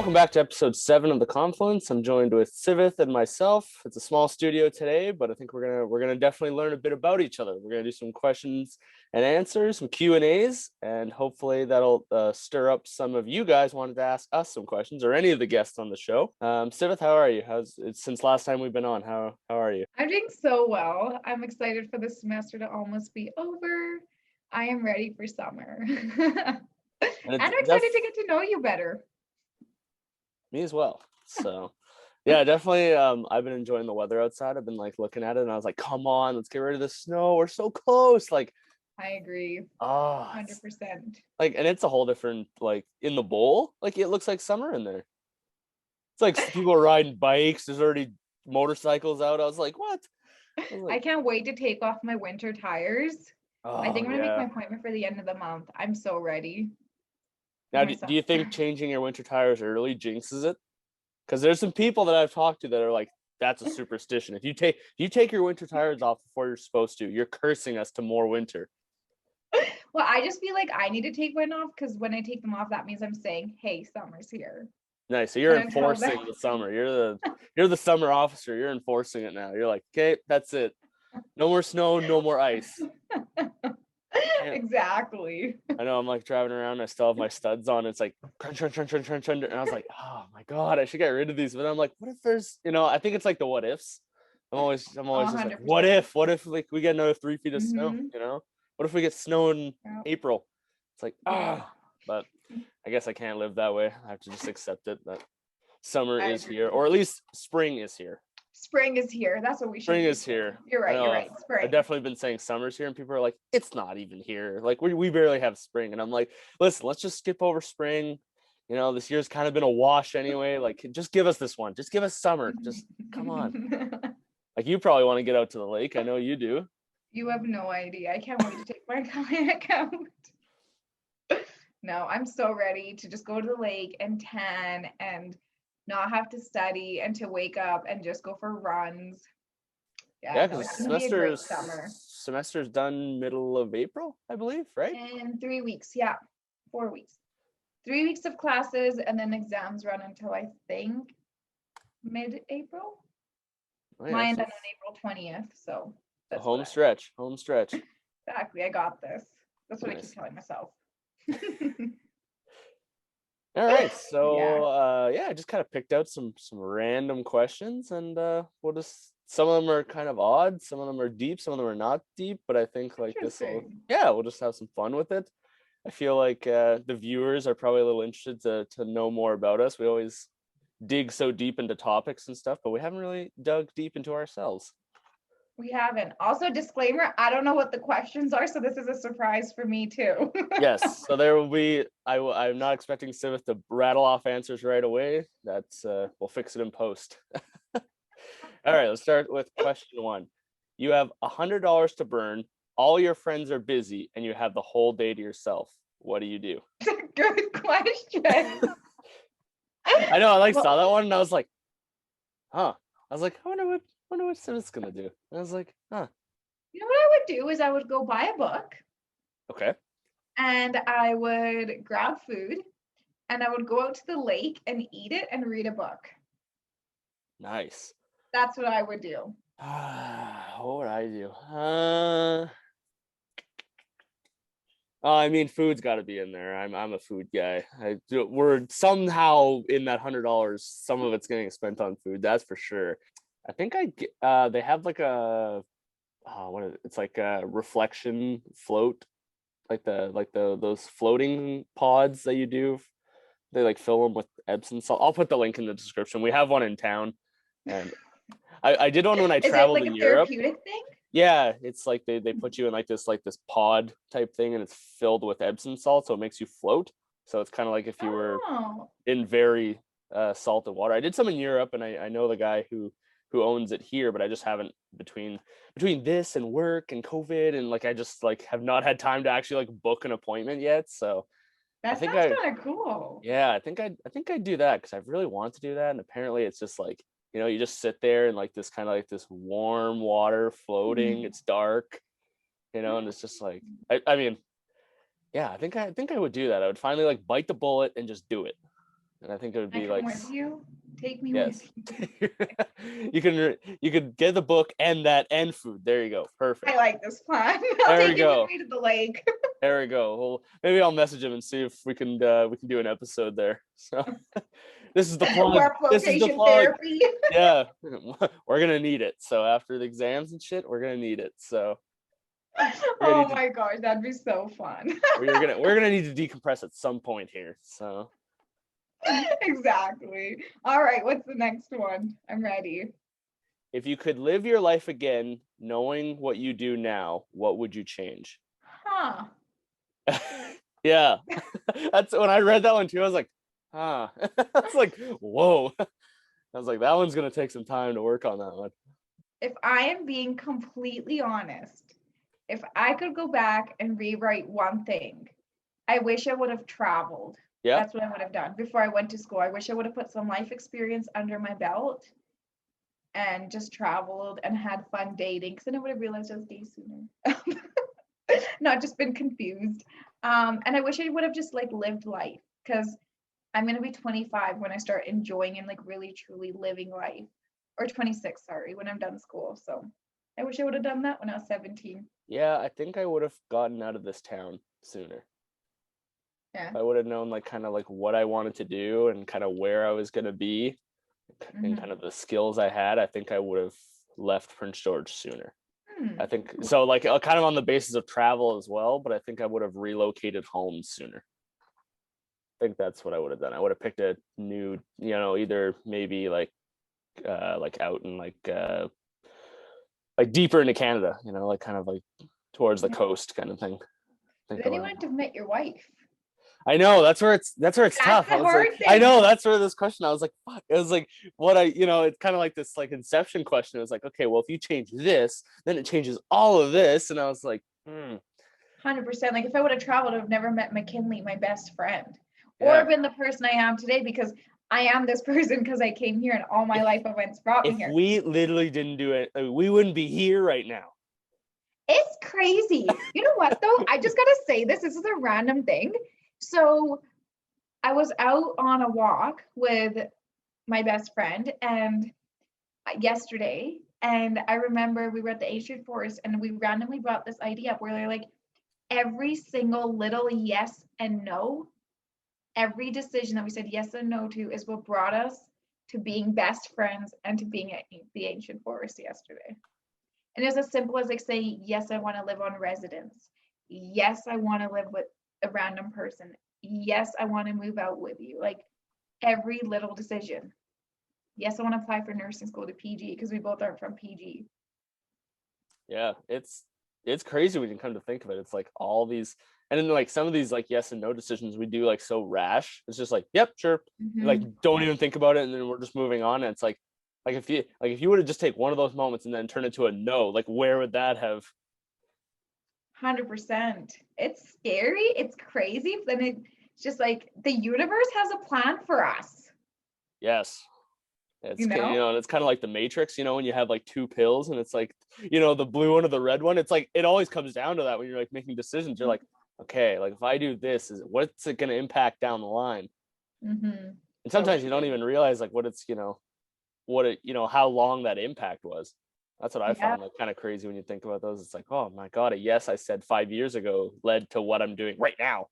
Welcome back to episode 7 of the Confluence. I'm joined with Sivith and myself. It's a small studio today, but I think we're gonna definitely learn a bit about each other. We're gonna do some questions and answers, some Q&As, and hopefully that'll stir up some of you guys wanted to ask us some questions, or any of the guests on the show. Sivith, how are you? How's it since last time we've been on? How are you? I'm doing so well. I'm excited for the semester to almost be over. I am ready for summer. And And I'm it's excited to get to know you better. me as well. So yeah, definitely. I've been enjoying the weather outside. I've been like looking at it and I was like, come on, let's get rid of the snow. We're so close. Like, I agree, it's 100%. like, and it's a whole different, like, in the bowl, like it looks like summer in there. It's like people are riding bikes. There's already motorcycles out. I was like, what? I was I like, can't wait to take off my winter tires. I oh think I'm gonna make my yeah. appointment for the end of the month. I'm so ready for Now, my do you summer. think changing your winter tires early jinxes it? Because there's some people that I've talked to that are like, that's a superstition. If you take your winter tires off before you're supposed to, you're cursing us to more winter. Well, I just feel like I need to take mine off because when I take them off, that means I'm saying, hey, summer's here. Nice. So you're And I'm telling them. enforcing the summer. You're the summer officer. You're enforcing it now. You're like, okay, that's it. No more snow, no more ice. Can't. Exactly. I know I'm like driving around. I still have my studs on. It's like crunch, crunch, crunch, crunch, crunch, crunch. And I was like, oh my God, I should get rid of these. But I'm like, what if there's, I think it's like the what ifs. I'm always just like, what 100%. if? What if like we get another 3 feet of snow? Mm-hmm. What if we get snow in Yeah. April? It's like, Yeah. but I guess I can't live that way. I have to just accept it that summer I is here, agree. or at least spring is here. Spring is here. That's what we should Spring be is saying. here. You're I right. You're know right. I've Spring. definitely been saying summer's here, and people are like, it's not even here. Like we barely have spring, and I'm like, listen, let's just skip over spring. This year's kind of been a wash anyway. Like, just give us this one. Just give us summer. Just come on. Like, you probably want to get out to the lake. I know you do. You have no idea. I can't wait to take my kayak out. No, I'm so ready to just go to the lake and tan and not have to study and to wake up and just go for runs. Yeah, Yeah, no, because it's gonna be a great summer. semester's done middle of April, I believe, right? In 3 weeks, yeah, 4 weeks. 3 weeks of classes and then exams run until I think mid-April. Oh yeah, Mine so done on April 20th, so the that's what home stretch, home stretch. exactly. I got this. That's what I keep Nice. telling myself. All right, so Yeah, yeah, I just kind of picked out some random questions, and we'll just some of them are kind of odd, some of them are deep, some of them are not deep, but I think like this will, interesting. yeah, we'll just have some fun with it. I feel like the viewers are probably a little interested to know more about us. We always dig so deep into topics and stuff, but we haven't really dug deep into ourselves. We haven't. Also, disclaimer, I don't know what the questions are, so this is a surprise for me too. Yes, so there will be. I'm not expecting Civith to rattle off answers right away. That's we'll fix it in post. All right, let's start with question one. You have $100 to burn. All your friends are busy, and you have the whole day to yourself. What do you do? Good question. I know. I Well, saw that one, and I was like, huh. I was like, I wonder what Civith's gonna do. And I was like, huh. you know what I would do is I would go buy a book Okay. and I would grab food and I would go out to the lake and eat it and read a book. Nice. That's what I would do. What would I do? I mean, food's got to be in there. I'm a food guy. We're somehow in that $100. Some of it's getting spent on food. That's for sure. I think they have like a what is it? It's like a reflection float, like the those floating pods that you do. They like fill them with Epsom salt. I'll put the link in the description. We have one in town, and I did one when I Is it traveled like in a Europe. therapeutic thing? Yeah, it's like they put you in like this pod type thing, and it's filled with Epsom salt, so it makes you float. So it's kind of like if you were Oh, in very salted water. I did some in Europe, and I know the guy who owns it here, but I just haven't between this and work and COVID, and like I just like have not had time to actually like book an appointment yet. So I that think sounds kind of cool. yeah, I think I'd do that because I really want to do that, and apparently it's just like you just sit there in like this kind of like this warm water floating. Mhm. It's dark, and it's just like I mean, yeah, I think I would do that. I would finally like bite the bullet and just do it. and I think it would I be come like, with you. Take me with yes, you. you could get the book and that and food. There you go, I perfect. like this plan. I'll There we take you with go. me to the lake. There we go. Well, maybe I'll message him and see if we can do an episode there. So this is the plug. Work This is the location plug. therapy. Yeah, we're gonna need it. So after the exams and shit, we're gonna need it. So we're gonna Oh need to, my gosh, that'd be so fun. we're gonna need to decompress at some point here. So Exactly. All right, what's the next one? I'm ready. if you could live your life again, knowing what you do now, what would you change? Huh. Yeah, that's when I read that one too. I was like, huh. That's like, whoa. I was like, that one's gonna take some time to work on that one. If I am being completely honest, if I could go back and rewrite one thing, I wish I would have traveled. Yeah, That's what I would have done before I went to school. I wish I would have put some life experience under my belt and just traveled and had fun dating because then I would have realized I was gay sooner. Not just been confused. And I wish I would have just like lived life because I'm gonna be 25 when I start enjoying and like really truly living life. Or 26, sorry, when I'm done school. So I wish I would have done that when I was 17. yeah. I think I would have gotten out of this town sooner. Yeah. I would have known like kind of like what I wanted to do and kind of where I was gonna be and kind Mm-hmm. of the skills I had. I think I would have left Prince George sooner. I Hmm. think so, like kind of on the basis of travel as well, but I think I would have relocated home sooner. I think that's what I would have done. I would have picked a new, either maybe like out in like deeper into Canada, like kind of like towards the Yeah. coast kind of thing. I But think I then you would have. wouldn't have met your wife. I know that's where it's That's tough. the I was like, hard I thing. know that's where this question. I was like, fuck. It was like what it's kind of like this like inception question. It was like, okay, well, if you change this, then it changes all of this, and I was like, 100%. Like if I would have traveled, I would have never met McKinley, my best friend, or yeah. been the person I am today because I am this person because I came here and all my If life events brought me if here. we literally didn't do it, we wouldn't be here right now. It's crazy. You know what though? I just gotta say this. This is a random thing. So I was out on a walk with my best friend and yesterday, and I remember we were at the ancient forest and we randomly brought this idea up where they're like every single little yes and no, every decision that we said yes and no to is what brought us to being best friends and to being at the ancient forest yesterday. And it's as simple as like saying, yes, I want to live on residence. Yes, I want to live with a random person. Yes, I want to move out with you. Like every little decision. Yes, I want to apply for nursing school to PG because we both aren't from PG. Yeah, it's crazy when you come to think of it. It's like all these, and then like some of these like yes and no decisions we do like so rash. It's just like, yep, sure, like Mm-hmm. don't even think about it, and then we're just moving on. And it's like if you would have just take one of those moments and then turn it to a no, like where would that have? 100%. It's scary. It's crazy. But then it's just like the universe has a plan for us, Yes, you it's know? and it's kind of like the Matrix, when you have like two pills and it's like the blue one or the red one. It's like it always comes down to that when you're like making decisions. You're like, okay, like if I do this, is what's it going to impact down the line? Mm-hmm. And So sometimes you don't true. even realize like what it's what it how long that impact was. That's what I Yeah. find like kind of crazy when you think about those. It's like, oh my god, a yes I said 5 years ago led to what I'm doing right now.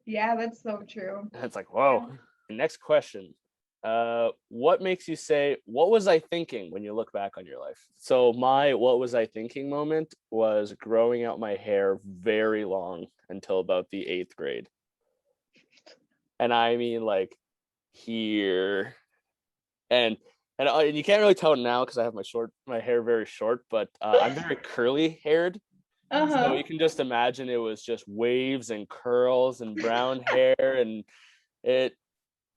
Yeah, that's so true. And it's like, Yeah. whoa. Next question. What makes you say, what was I thinking when you look back on your life? So my what was I thinking moment was growing out my hair very long until about the 8th grade. And I mean like here. And you can't really tell it now because I have my hair very short, but I'm very curly haired. So Uh-huh. you can just imagine it was just waves and curls and brown hair, and it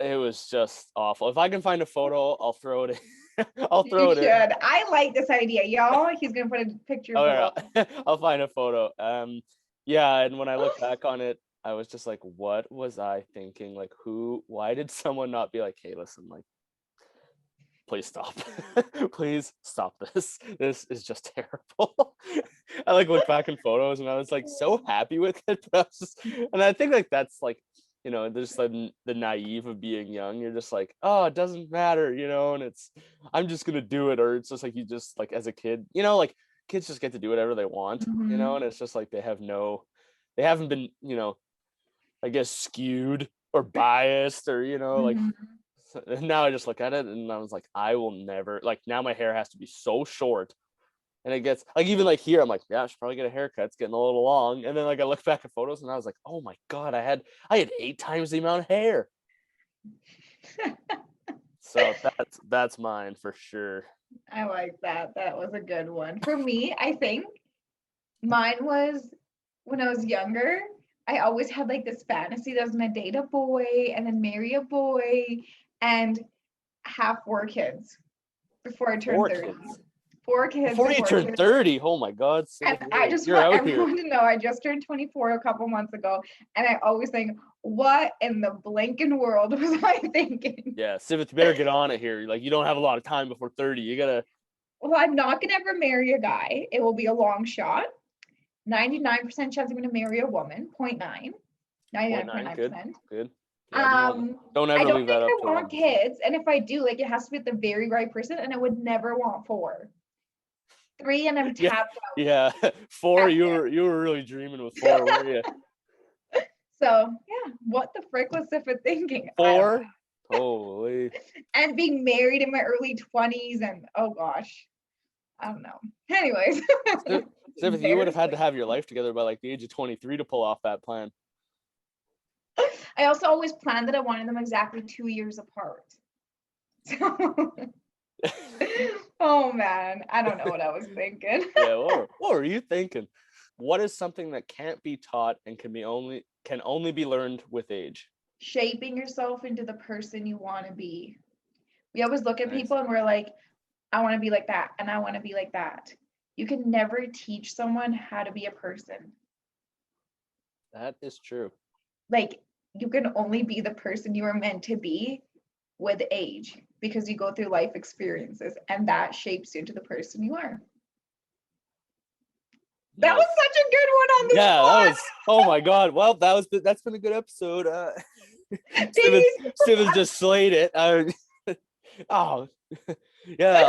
it was just awful. If I can find a photo, I'll throw it in. I'll You throw it should. in. I like this idea, y'all. He's gonna put a picture Oh below. yeah, I'll find a photo. Yeah, and when I look back on it, I was just like, what was I thinking? Like, why did someone not be like, hey, listen, like, please stop. Please stop this. This is just terrible. I like look back in photos and I was like so happy with it. But I was just, and I think like that's like there's like the naive of being young. You're just like, oh, it doesn't matter, and I'm just gonna do it. Or it's just like you just like as a kid, like kids just get to do whatever they want, Mhm. and it's just like they haven't been, I guess skewed or biased or, like Mhm. and now I just look at it and I was like, I will never like now my hair has to be so short. And it gets like even like here, I'm like, yeah, I should probably get a haircut. It's getting a little long. And then like I look back at photos and I was like, oh my God, I had 8 times the amount of hair. So that's mine for sure. I like that. That was a good one. For me, I think mine was when I was younger. I always had like this fantasy that I was gonna date a boy and then marry a boy and have 4 kids before I turned Four 30. kids. 4 kids Before you before I turn turned 30, oh my God, and Civic, I you're just you're want out here. everyone to know I just turned 24 a couple months ago. And I always think, what in the blanking world was I thinking? Yeah, Civic, you better get on it here. Like you don't have a lot of time before 30. You gotta Well, I'm not gonna ever marry a guy. It will be a long shot. 99% chance I'm gonna marry a woman, 0.9, .9, good, 99.9%. good. Yeah, don't I ever don't leave that think up I to want 1%. kids. And if I do, like it has to be the very right person, and I would never want 4. 3 and I'm Yeah, tapped yeah. Four, out. you were really dreaming with four, were you? So yeah, what the frick was Sifa thinking? I don't know. Four? Holy. And being married in my early 20s and oh gosh, I don't know. Anyways, Civic, you would have had to embarrassing. have your life together by like the age of 23 to pull off that plan. I also always planned that I wanted them exactly 2 years apart. So, oh man, I don't know what I was thinking. Yeah, what were you thinking? What is something that can't be taught and can only be learned with age? Shaping yourself into the person you want to be. We always look at Nice. people and we're like, I want to be like that, and I want to be like that. You can never teach someone how to be a person. That is true. Like, you can only be the person you are meant to be with age because you go through life experiences and that shapes you into the person you are. That was Nice. such a good one on the Yeah, that spot. was. Oh my God. Well, that's been a good episode. Jeez. Stevens just slayed it. Oh, yeah.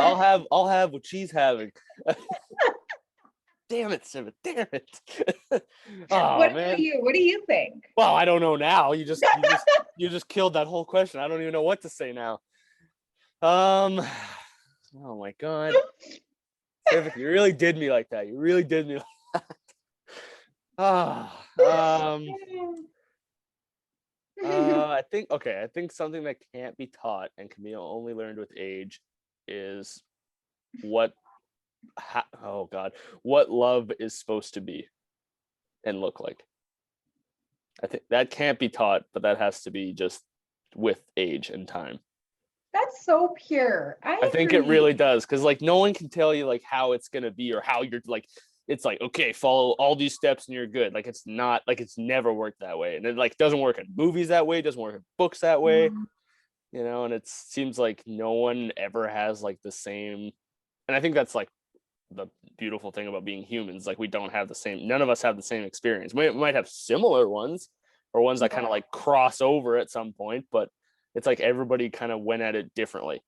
I'll have what she's having. Damn it, Stevens. Damn it. What Oh about man. you? What do you think? Well, I don't know now. You just killed that whole question. I don't even know what to say now. Um. Oh my God. Stevens, you really did me like that. You really did me. Ah. I think something that can't be taught and can be only learned with age is what oh God, what love is supposed to be and look like. I think that can't be taught, but that has to be just with age and time. That's so pure. I I think it agree. really does because like no one can tell you like how it's gonna be or how you're like it's like okay follow all these steps and you're good like it's not like it's never worked that way and it like doesn't work in movies that way, doesn't work in books that way, Mhm. and it seems like no one ever has like the same, and I think that's like the beautiful thing about being humans, like we don't have the same, none of us have the same experience. We might have similar ones or ones that kind Yeah. of like cross over at some point, but it's like everybody kind of went at it differently,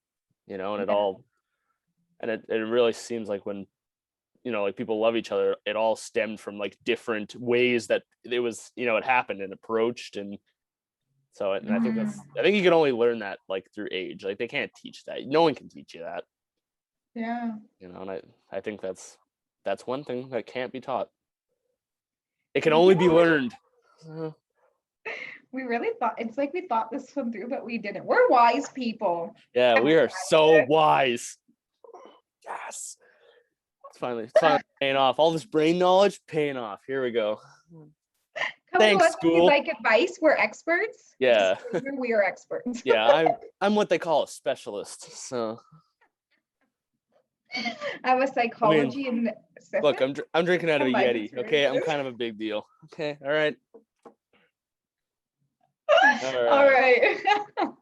and it Yeah. all, and it really seems like when like people love each other, it all stemmed from like different ways that it was, it happened and approached. And so, and Mhm. I think you can only learn that like through age. Like they can't teach that. No one can teach you that. Yeah. And I think that's one thing that can't be taught. It can only be Yeah. learned. We really thought it's like we thought this one through, but we didn't. We're wise people. Yeah, I'm we glad are so of wise. Yes. It's finally paying off. All this brain knowledge paying off. Here we go. it. Come to Thanks, us if you'd school. like advice. We're experts. Yeah. Disclaimer, we are experts. Yeah, I'm what they call a specialist. So I have a I mean, psychology and look, specific. I'm drinking out of And a life Yeti. Okay, I'm experiences. kind of a big deal. Okay, all right, all All right.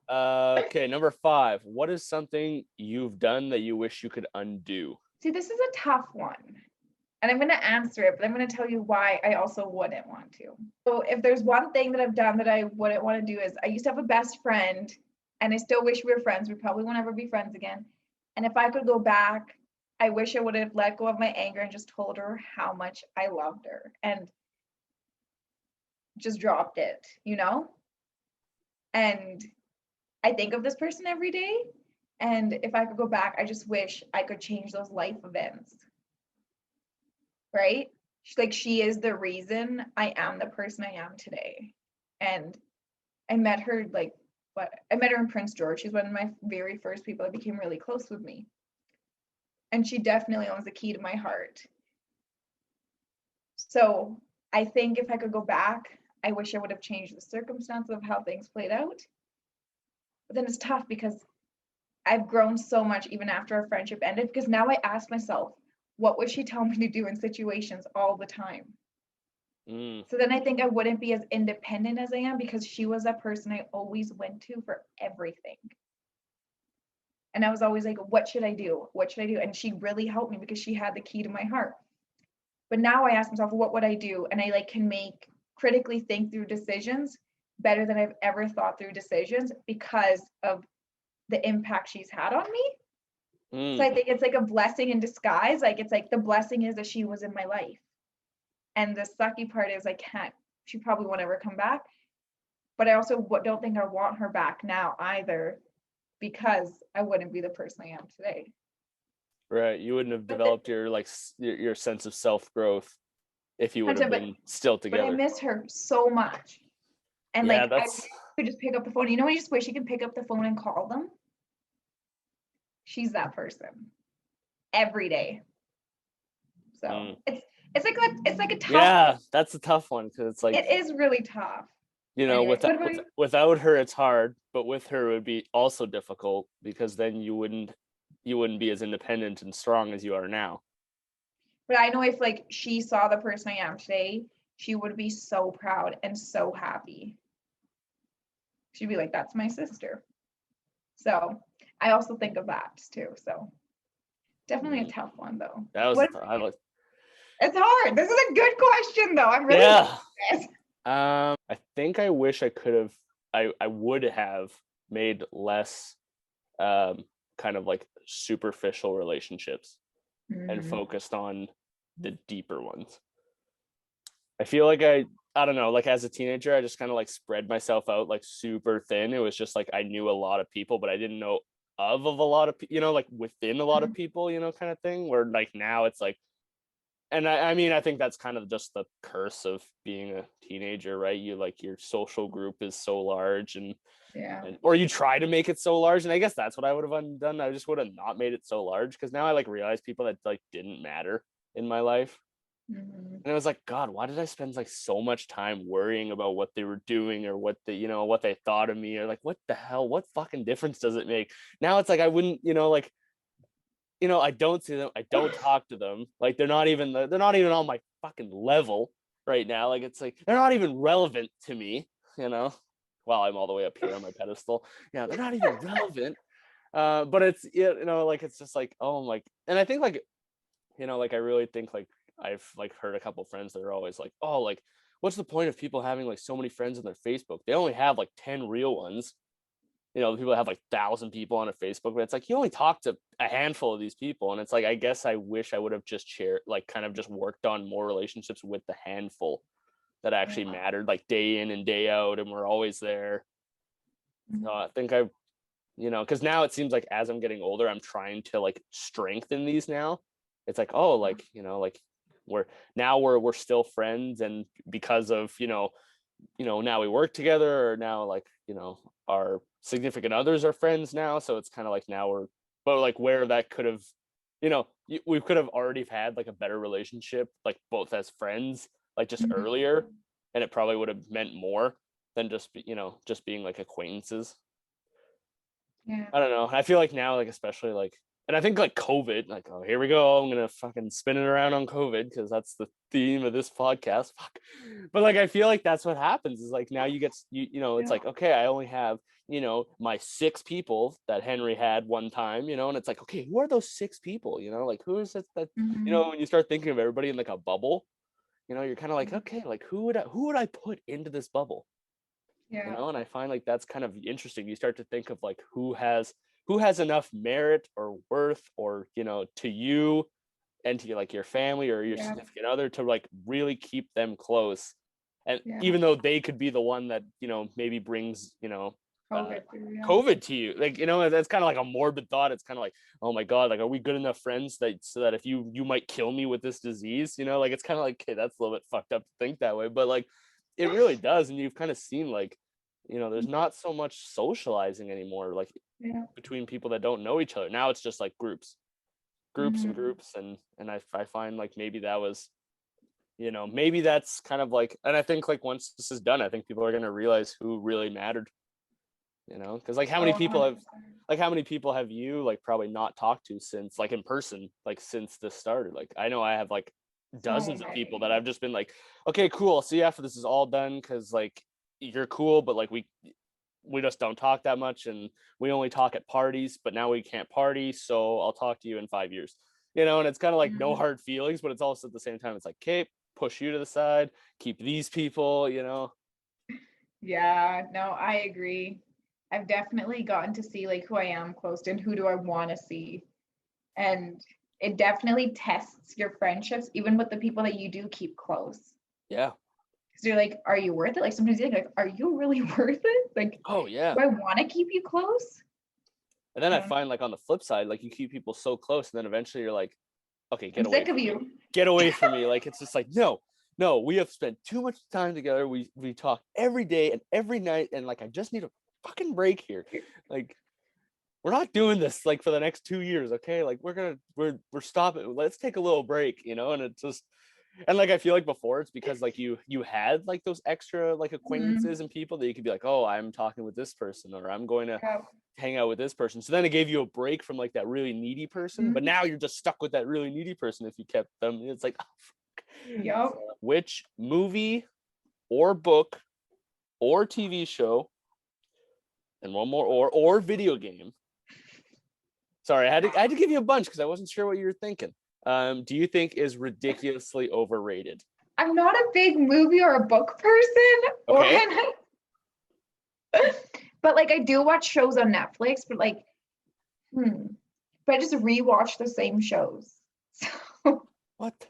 right. Okay, number 5. What is something you've done that you wish you could undo? See, this is a tough one. And I'm going to answer it, but I'm going to tell you why I also wouldn't want to. So if there's one thing that I've done that I wouldn't want to do is I used to have a best friend and I still wish we were friends. We probably won't ever be friends again. And if I could go back, I wish I would have let go of my anger and just told her how much I loved her and just dropped it, you know? And I think of this person every day. And if I could go back, I just wish I could change those life events. Right? Like she is the reason I am the person I am today. And I met her I met her in Prince George. She's one of my very first people that became really close with me. And she definitely owns the key to my heart. So I think if I could go back, I wish I would have changed the circumstances of how things played out. But then it's tough because I've grown so much even after our friendship ended, because now I ask myself, what would she tell me to do in situations all the time? So then I think I wouldn't be as independent as I am because she was that person I always went to for everything. And I was always like, what should I do? What should I do? And she really helped me because she had the key to my heart. But now I ask myself, what would I do? And I can critically think through decisions better than I've ever thought through decisions because of the impact she's had on me. So I think it's like a blessing in disguise. It's like the blessing is that she was in my life. And the sucky part is she probably won't ever come back. But I also don't think I want her back now either because I wouldn't be the person I am today. Right. You wouldn't have developed your sense of self-growth if you would have been still together. But I miss her so much. And yeah, I could just pick up the phone. You know when you just wish you could pick up the phone and call them? She's that person every day. So it's like a tough. Yeah, that's a tough one because it's like it is really tough. Anyway, without her, it's hard, but with her, it would be also difficult because then you wouldn't be as independent and strong as you are now. But I know if she saw the person I am today, she would be so proud and so happy. She'd be like, "That's my sister." So I also think of that too. So definitely a tough one though. That was it's hard. This is a good question though. I'm really I think I wish I could have I would have made less kind of superficial relationships and focused on the deeper ones. I feel like I don't know, as a teenager, I just kind of spread myself out super thin. It was just I knew a lot of people, but I didn't know of a lot of people, within a lot of people, kind of thing, where now it's and I mean, I think that's kind of just the curse of being a teenager, right? You your social group is so large or you try to make it so large. And I guess that's what I would have done. I just would have not made it so large because now I realize people that didn't matter in my life. And it was God, why did I spend so much time worrying about what they were doing or what what they thought of me or what the hell, what fucking difference does it make? Now it's I wouldn't, I don't see them. I don't talk to them. They're not even on my fucking level right now. It's they're not even relevant to me, while I'm all the way up here on my pedestal. Yeah, they're not even relevant. But it's, it's just oh, and I think I really think I've heard a couple friends that are always oh, what's the point of people having so many friends on their Facebook? They only have 10 real ones. People have 1,000 people on a Facebook, but it's you only talk to a handful of these people. And it's I guess I wish I would have just kind of just worked on more relationships with the handful that actually mattered, day in and day out. And we're always there. So I think because now it seems as I'm getting older, I'm trying to strengthen these now. It's we're still friends. And because of, now we work together, or now our significant others are friends now, so it's kind of now but where that could have, we could have already had a better relationship both as friends just earlier, and it probably would have meant more than just being acquaintances. I don't know. I feel now especially and I think COVID, oh, here we go, I'm gonna fucking spin it around on COVID because that's the theme of this podcast. Fuck. But like, I feel like that's what happens is like now you get it's like, okay, I only have my 6 people that Henry had one time, and it's like, okay, who are those 6 people? Like who is it that Mhm. when you start thinking of everybody in like a bubble, you're kind of like, okay, like who would I put into this bubble? Yeah. And I find like that's kind of interesting. You start to think of like who has enough merit or worth or to you and to like your family or your Yeah. significant other to like really keep them close. And Yeah. even though they could be the one that maybe brings COVID through, yeah. COVID to you, like that's kind of like a morbid thought. It's kind of like, oh my god, like are we good enough friends that so that if you might kill me with this disease, like it's kind of like, okay, that's a little bit fucked up to think that way, but like it really does. And you've kind of seen like there's not so much socializing anymore, like Yeah. between people that don't know each other. Now it's just like groups and Mhm. groups, and I find like maybe that was maybe that's kind of like, and I think like once this is done, I think people are going to realize who really mattered, because like how Oh, many people have 100%. you like probably not talked to since like in person, like since this started? Like I know I have like So dozens of people that many. I've just been like, okay, cool, I'll see you after this is all done, because like you're cool, but like we just don't talk that much, and we only talk at parties, but now we can't party, so I'll talk to you in 5 years. And it's kind of like no Mhm. hard feelings, but it's also at the same time it's like, okay, push you to the side, keep these people. Yeah, no, I agree. I've definitely gotten to see like who I am close to and who do I want to see. And it definitely tests your friendships, even with the people that you do keep close. Yeah. Because you're like, are you worth it? Like sometimes you think like, are you really worth it? Like, Oh yeah. do I want to keep you close? And then I Um, find like on the flip side, like you keep people so close, and then eventually you're like, okay, I'm get away sick of from me. you. Get away from me. Like it's just like, no, we have spent too much time together. We talk every day and every night, and like I just need a fucking break here. Like we're not doing this like for the next 2 years, okay? Like we're stopping. Let's take a little break. And it's just, and like I feel like before it's because like you had like those extra like Mhm. acquaintances and people that you could be like, oh, I'm talking with this person, or I'm going to Yeah. hang out with this person. So then it gave you a break from like that really needy person, but Mhm. now you're just stuck with that really needy person if you kept them. It's like, oh, Yep. so, which movie or book or TV show, and one more, or video game. Sorry, I had to give you a bunch because I wasn't sure what you were thinking. Do you think is ridiculously overrated? I'm not a big movie or a book person, or Okay. but like I do watch shows on Netflix, but like, but I just rewatch the same shows. So What?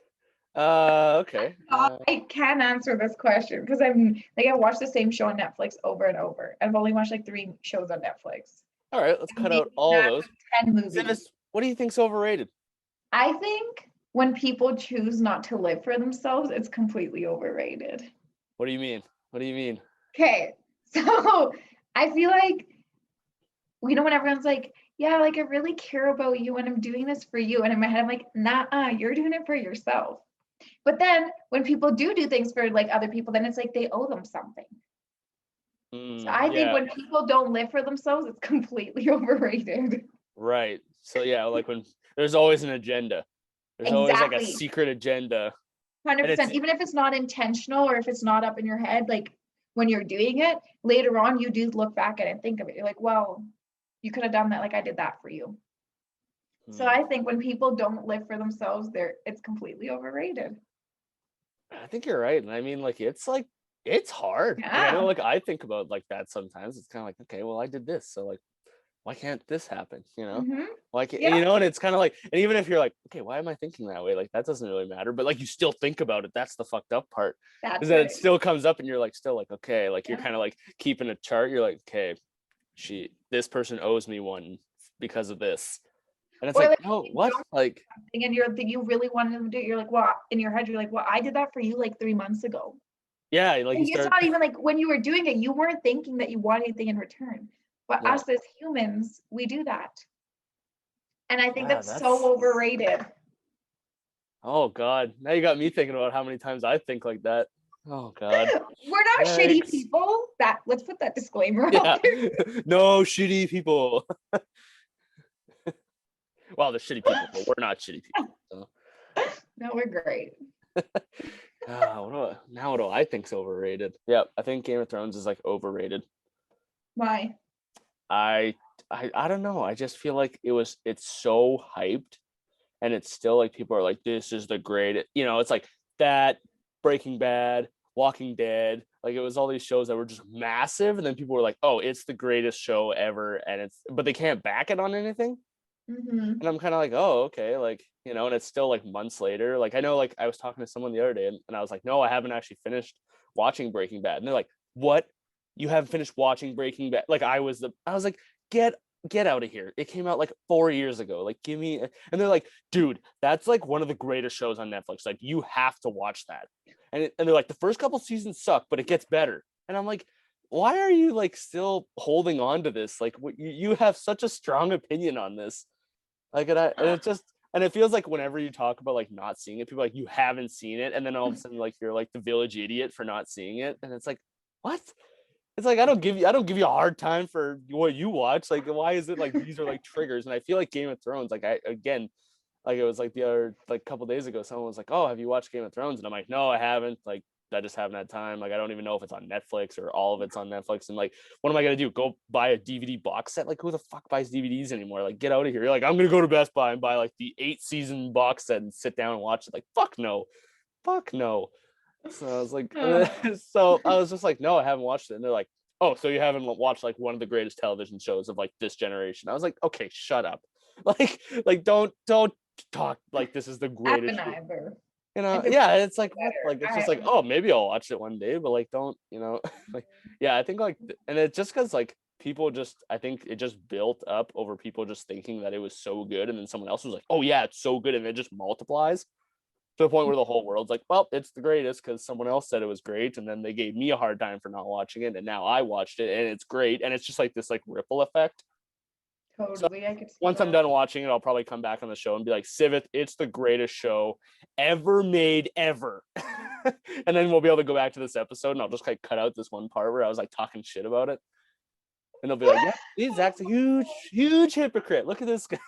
Okay. I can answer this question because I'm like I watch the same show on Netflix over and over. I've only watched like 3 shows on Netflix. All right, let's And cut maybe out all of max those. of 10 Send movies. us, what do you think's overrated? I think when people choose not to live for themselves, it's completely overrated. What do you mean? What do you mean? Okay. So I feel like when everyone's like, yeah, like I really care about you and I'm doing this for you. And in my head, I'm like, nah, you're doing it for yourself. But then when people do things for like other people, then it's like they owe them something. So I think Yeah, when people don't live for themselves, it's completely overrated. right. So yeah, like when there's always an agenda. There's always like a Exactly. secret agenda. And it's 100%. Even if it's not intentional or if it's not up in your head, like when you're doing it, later on, you do look back at it and think of it. You're like, well, you could have done that. Like I did that for you. So hmm, I think when people don't live for themselves, it's completely overrated. I think you're right. And I mean, like it's hard. Like I know Yeah. like I think about like that sometimes. It's kind of like, okay, well I did this. So like why can't this happen? Mm-hmm. Like, Yeah, and it's kind of like, and even if you're like, okay, why am I thinking that way? Like, that doesn't really matter, but like, you still think about it. That's the fucked up part, is that's that it right. still comes up and you're like, still like, okay, like you're Yeah. kind of like keeping a chart. You're like, okay, this person owes me one because of this. And it's Or like, like no, you what? don't Like, think and you really wanted them to do it. You're like, well, in your head, you're like, well, I did that for you like 3 months ago. yeah, like you Like, it's start, not even like when you were doing it, you weren't thinking that you want anything in return. But yeah, us as humans, we do that. And I think yeah, that's so that's, overrated. oh God. Now you got me thinking about how many times I think like that. Oh God. We're not shitty Yikes. people. That let's put that disclaimer out Yeah. there. No shitty people. Well, they're shitty people, but we're not shitty people. So. No, we're great. What do I think's overrated? Yeah, I think Game of Thrones is like overrated. Why? I I don't know. I just feel like it's so hyped, and it's still like people are like, this is the great. It's like that, Breaking Bad, Walking Dead. Like it was all these shows that were just massive, and then people were like, oh, it's the greatest show ever, but they can't back it on anything. Mm-hmm. And I'm kind of like, oh, okay, like, and it's still like months later. Like I know, like I was talking to someone the other day, and I was like, no, I haven't actually finished watching Breaking Bad. And they're like, what? You haven't finished watching Breaking Bad? Like I was like, get out of here. It came out like 4 years ago. Like give me, and they're like, dude, that's like one of the greatest shows on Netflix. Like you have to watch that. And they're like, the first couple seasons suck, but it gets better. And I'm like, why are you like still holding on to this? Like you have such a strong opinion on this. Like and it just and it feels like whenever you talk about like not seeing it, people are like, you haven't seen it, and then all of a sudden like you're like the village idiot for not seeing it, and it's like, what? It's like I don't give you a hard time for what you watch. Like why is it like these are like triggers? And I feel like Game of Thrones, like I again, like it was like the other like couple days ago, someone was like, oh, have you watched Game of Thrones? And I'm like, no, I haven't. Like I just haven't had time. Like I don't even know if it's on Netflix or all of it's on Netflix. And like, what am I gonna do? Go buy a DVD box set? Like who the fuck buys DVDs anymore? Like get out of here. You're like, I'm gonna go to Best Buy and buy like the 8 season box set and sit down and watch it. Like fuck no, fuck no. So I was like, Oh. so I was just like, no, I haven't watched it. And they're like, oh, so you haven't watched like one of the greatest television shows of like this generation? I was like, okay, shut up. Like don't talk like this is the greatest. Appenizer. If it's Yeah, it's like what? better. Like it's just like, oh, maybe I'll watch it one day, but like don't, like yeah, I think like, and it just because like people just, I think it just built up over people just thinking that it was so good, and then someone else was like, oh yeah, it's so good, and it just multiplies to the point where the whole world's like, well, it's the greatest because someone else said it was great, and then they gave me a hard time for not watching it, and now I watched it and it's great, and it's just like this like ripple effect. So Totally, I could see once I'm that. done watching it, I'll probably come back on the show and be like, Civith, it's the greatest show ever made ever. And then we'll be able to go back to this episode, and I'll just like cut out this one part where I was like talking shit about it. And they'll be like, yeah, Zach's a huge, huge hypocrite. Look at this guy.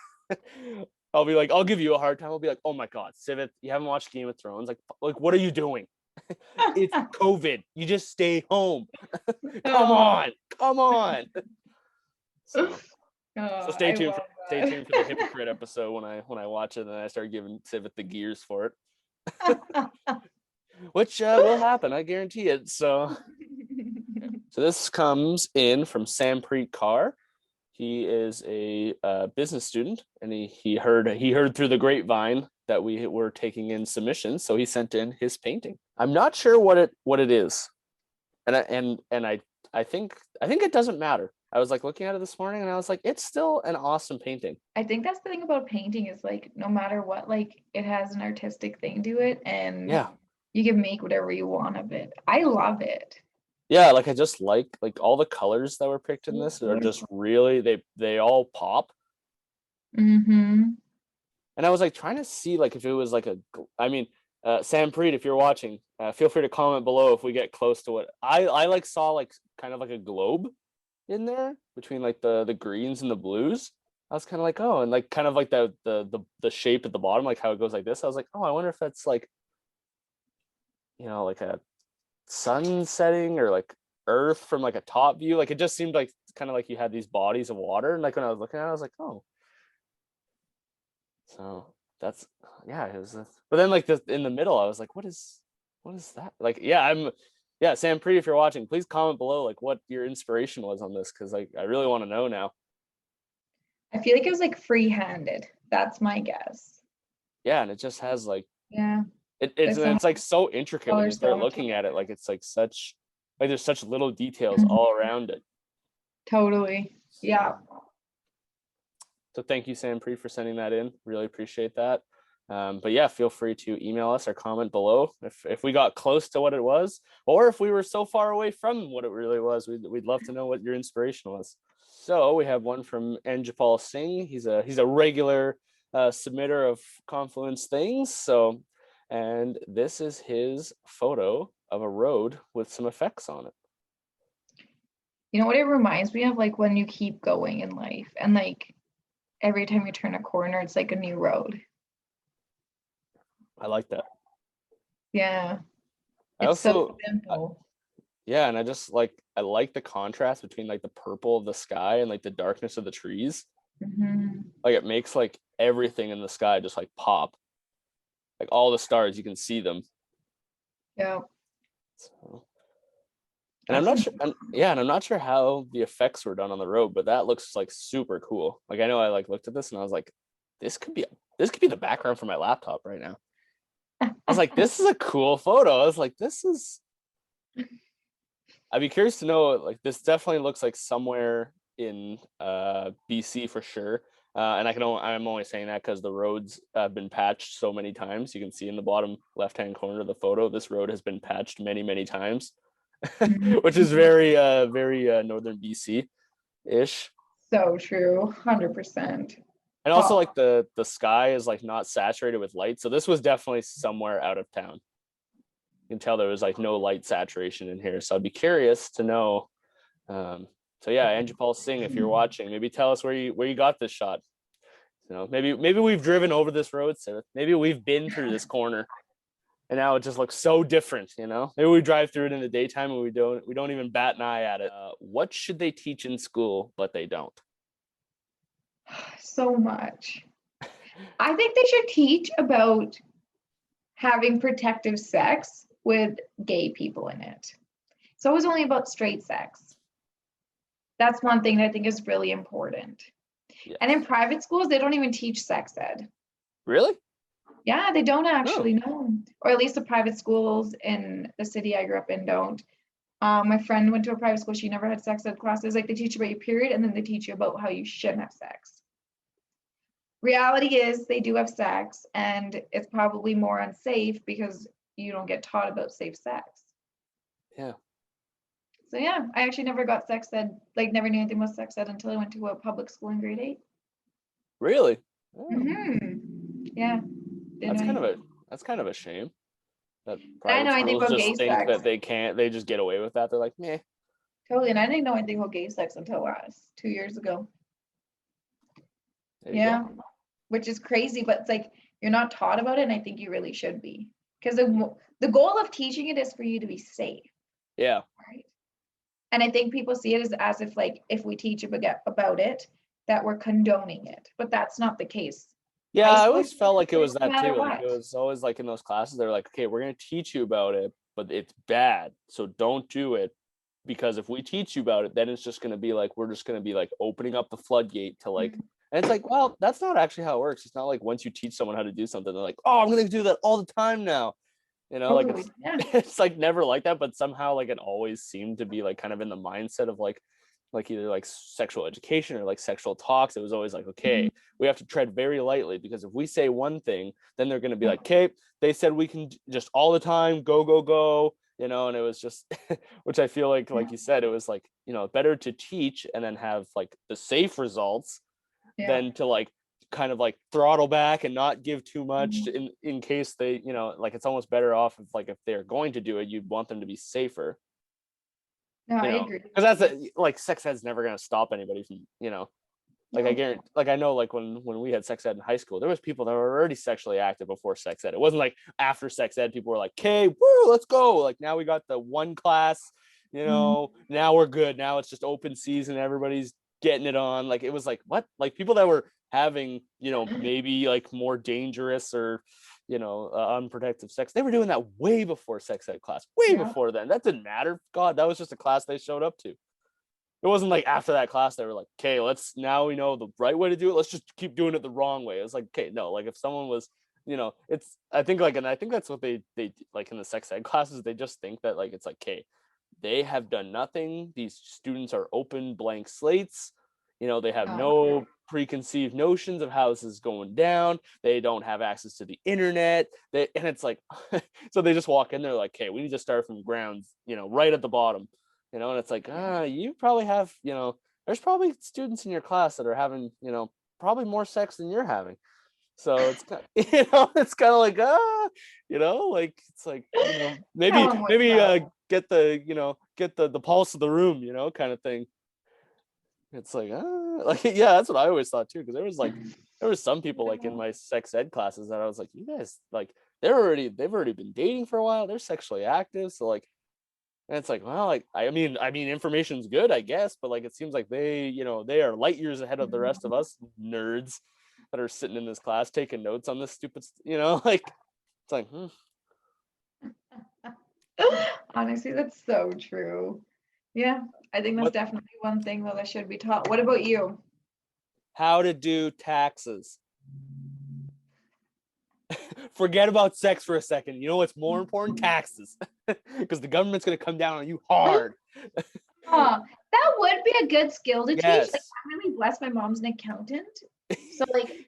I'll be like, I'll give you a hard time. I'll be like, oh my God, Civith, you haven't watched Game of Thrones. Like, what are you doing? It's COVID. You just stay home. Come Oh, on. Come on. So so oh, stay I tuned for love stay tuned for the hypocrite episode when I watch it, and I start giving Civit the gears for that. it, which will happen, I guarantee it. So this comes in from Sampreet Kaur. He is a business student, and he heard through the grapevine that we were taking in submissions, so he sent in his painting. I'm not sure what it is, and I think it doesn't matter. I was like looking at it this morning, and I was like, it's still an awesome painting. I think that's the thing about painting is like no matter what, like it has an artistic thing to it and Yeah, you can make whatever you want of it. I love it. yeah. Like I just like all the colors that were picked in So this are just colorful. really they all pop. Mm-hmm. And I was like trying to see like if it was like I mean, Sam Preet, if you're watching, feel free to comment below if we get close to what I like saw like kind of like a globe in there between like the greens and the blues. I was kind of like, oh, and like kind of like the shape at the bottom, like how it goes like this. I was like, oh, I wonder if that's like, like a sun setting or like earth from like a top view. Like it just seemed like kind of like you had these bodies of water. And like when I was looking at it, I was like, oh, so that's yeah, it was but then like in the middle, I was like, what is that? Like, yeah, Sam Preet, if you're watching, please comment below like what your inspiration was on this, because like I really want to know now. I feel like it was like free-handed. That's my guess. Yeah, and it just has like Yeah. it's There's and some it's like so intricate when you colors start going looking at it. Like it's like such like there's such little details Mhm. all around it. Totally. Yeah. So So thank you, Sam Pre, for sending that in. Really appreciate that. But yeah, feel free to email us or comment below if we got close to what it was, or if we were so far away from what it really was. We'd love to know what your inspiration was. So we have one from Anjapal Singh. He's a regular submitter of Confluence things. So, and this is his photo of a road with some effects on it. You know what it reminds me of? Like when you keep going in life and like every time you turn a corner, it's like a new road. I like that. Yeah. I It's so also, simple. yeah, and I like the contrast between like the purple of the sky and like the darkness of the trees. Mhm. Like it makes like everything in the sky just like pop. Like all the stars, you can see them. Yeah. So, and I'm That's not sure. Yeah, and I'm not sure how the effects were done on the road, but that looks like super cool. Like I know I like looked at this and I was like, this could be this could be the background for my laptop right now. I was like, this is a cool photo. I was like, this is. I'd be curious to know. Like, this definitely looks like somewhere in BC for sure. And I'm only saying that because the roads have been patched so many times. You can see in the bottom left-hand corner of the photo, this road has been patched many, many times, which is Mhm. very northern BC ish. So true. 100%. And also, Oh, like the sky is like not saturated with light, so this was definitely somewhere out of town. You can tell there was like no light saturation in here. So I'd be curious to know. So yeah, Andrew Paul Singh, if you're watching, maybe tell us where you got this shot. You know, maybe we've driven over this road, so maybe we've been through this corner, and now it just looks so different. You know, maybe we drive through it in the daytime and we don't even bat an eye at it. What should they teach in school, but they don't? so much. I think they should teach about having protective sex with gay people in it. It's always only about straight sex. That's one thing that I think is really important. And in Yes. private schools, they don't even teach sex ed. Really? Yeah, they don't No. actually know, or at least the private schools in the city I grew up in don't. My friend went to a private school. She never had sex ed classes. Like they teach you about your period, and then they teach you about how you shouldn't have sex. Reality is they do have sex, and it's probably more unsafe because you don't get taught about safe sex. Yeah. So yeah, I actually never got sex ed, like never knew anything about sex ed until I went to a public school in grade 8. Really? Oh, Yeah, didn't know that's kind of anything. a that's kind of a shame that And I didn't private know anything schools about just gay think sex. that they just get away with that. They're like, meh. Totally. And I didn't know anything about gay sex until last 2 years ago. There you Yeah, go. which is crazy, but it's like you're not taught about it, and I think you really should be. Because the goal of teaching it is for you to be safe, Yeah. right? And I think people see it as if like if we teach about it, that we're condoning it. But that's not the case. Yeah, High I school always felt like it no was that matter too. Like it what. was always like in those classes, they're like, okay, we're gonna teach you about it, but it's bad, so don't do it. Because if we teach you about it, then it's just gonna be like we're just gonna be like opening up the floodgate to like, Mhm. and it's like, well, that's not actually how it works. It's not like once you teach someone how to do something, they're like, oh, I'm gonna do that all the time now. You know, like Totally. it's Yeah. it's like never like that, but somehow like it always seemed to be like kind of in the mindset of like either like sexual education or like sexual talks. It was always like, Mhm. okay, we have to tread very lightly because if we say one thing, then they're going to be like, okay, they said we can just all the time go go go, you know. And it was just which I feel like you said, it was like, you know, better to teach and then have like the safe results Yeah. than to like kind of like throttle back and not give too much Mhm. in case they, you know, like it's almost better off if like if they're going to do it, you'd want them to be safer, No, you I know, agree. because like sex ed's never going to stop anybody from, you know, like I No. guarantee, like I know, like when we had sex ed in high school, there was people that were already sexually active before sex ed. It wasn't like after sex ed, people were like, "Okay, woo, let's go!" Like now we got the one class, you Mhm. know. Now we're good. Now it's just open season. Everybody's getting it on. Like it was like what? Like people that were having, you know, maybe like more dangerous or, you know, unprotected sex. They were doing that way before sex ed class, way Yeah. before then. That didn't matter. God, that was just a class they showed up to. It wasn't like after that class they were like, okay, let's now we know the right way to do it. Let's just keep doing it the wrong way. It's like, okay, no, like if someone was, you know, it's I think like, and I think that's what they like in the sex ed classes. They just think that like it's like, okay, they have done nothing. These students are open blank slates. You know, they have Yeah. no preconceived notions of how this is going down. They don't have access to the internet. And it's like, so they just walk in there like, okay, we need to start from grounds, you know, right at the bottom, you know. And it's like, you probably have, you know, there's probably students in your class that are having, you know, probably more sex than you're having. So it's kind of, you know, it's kind of like, you know, like it's like, you know, Tell maybe them what's maybe up. get the, you know, get the pulse of the room, you know, kind of thing. It's like, like yeah, that's what I always thought too, because there was some people like in my sex ed classes that I was like, you guys like they've already been dating for a while. They're sexually active. So like, and it's like, well, like, I mean, information's good, I guess, but like, it seems like they are light years ahead of the rest of us nerds that are sitting in this class taking notes on this stupid, like, it's like, Honestly, that's so true. Yeah, I think that's what, definitely one thing that I should be taught. What about you? how to do taxes. Forget about sex for a second. You know what's more important? Taxes. Because the government's going to come down on you hard. Oh, that would be a good skill to teach. Like, Yes. I'm really blessed. My mom's an accountant. So, like,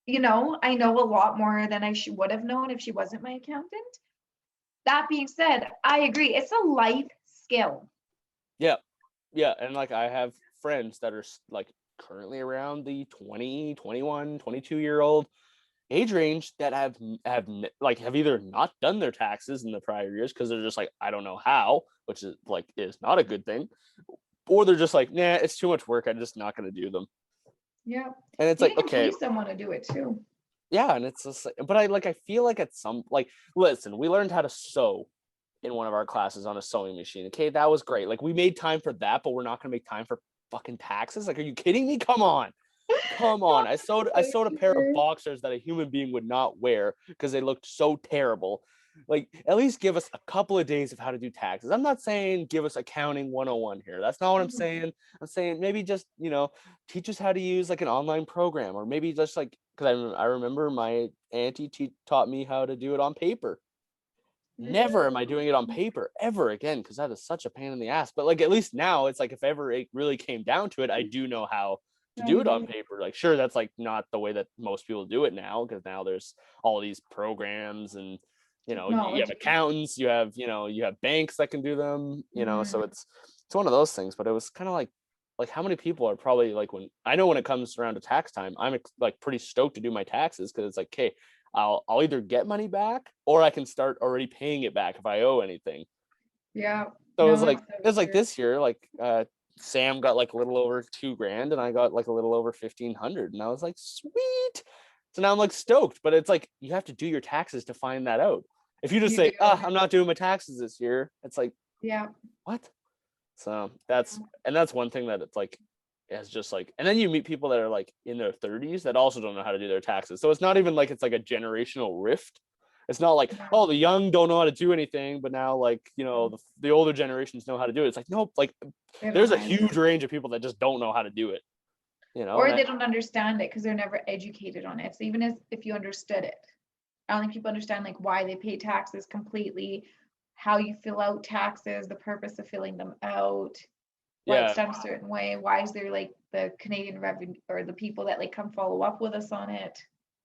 I know a lot more than I would have known if she wasn't my accountant. That being said, I agree. It's a life skill. Yeah. Yeah. And like, I have friends that are like currently around the 20, 21, 22-year-old age range that have either not done their taxes in the prior years because they're just like, I don't know how, which is not a good thing, or they're just like, nah, it's too much work, I'm just not going to do them. Yeah. And it's You like, can okay, pay someone to do it too. yeah, and it's just, but I feel like at some, like, listen, we learned how to sew in one of our classes on a sewing machine. Okay, that was great. Like, we made time for that, but we're not going to make time for fucking taxes. Like, are you kidding me? Come on. Come on. I sewed a pair of boxers that a human being would not wear because they looked so terrible. Like, at least give us a couple of days of how to do taxes. I'm not saying give us accounting 101 here. That's not what I'm saying. I'm saying maybe just, teach us how to use like an online program, or maybe just like, because I remember my auntie taught me how to do it on paper. Never am I doing it on paper ever again, because that is such a pain in the ass. But like, at least now it's like, if ever it really came down to it, I do know how to do it on paper. Like, sure, that's like not the way that most people do it now, because now there's all these programs, and you have Technology. accountants, you have banks that can do them, so it's one of those things. But it was kind of like how many people are probably like, when it comes around to tax time, I'm like pretty stoked to do my taxes, because it's like, okay, I'll either get money back, or I can start already paying it back if I owe anything. Yeah. So No, that's it so was like true. this year, like Sam got like a little over $2,000, and I got like a little over 1,500, and I was like, sweet. So now I'm like stoked, but it's like, you have to do your taxes to find that out. If you just You do. say, I'm not doing my taxes this year, it's like, Yeah. what? So that's one thing that it's like, it's just like, and then you meet people that are like in their 30s that also don't know how to do their taxes. So it's not even like it's like a generational rift. It's not like, oh, the young don't know how to do anything, but now, like, the older generations know how to do it. It's like, nope, like, They don't there's a either. huge range of people that just don't know how to do it. Or And they don't understand it because they're never educated on it. So even if you understood it, I don't think people understand like why they pay taxes completely, how you fill out taxes, the purpose of filling them out, why it's yeah, done a certain way, why is there like the Canadian revenue or the people that like come follow up with us on it.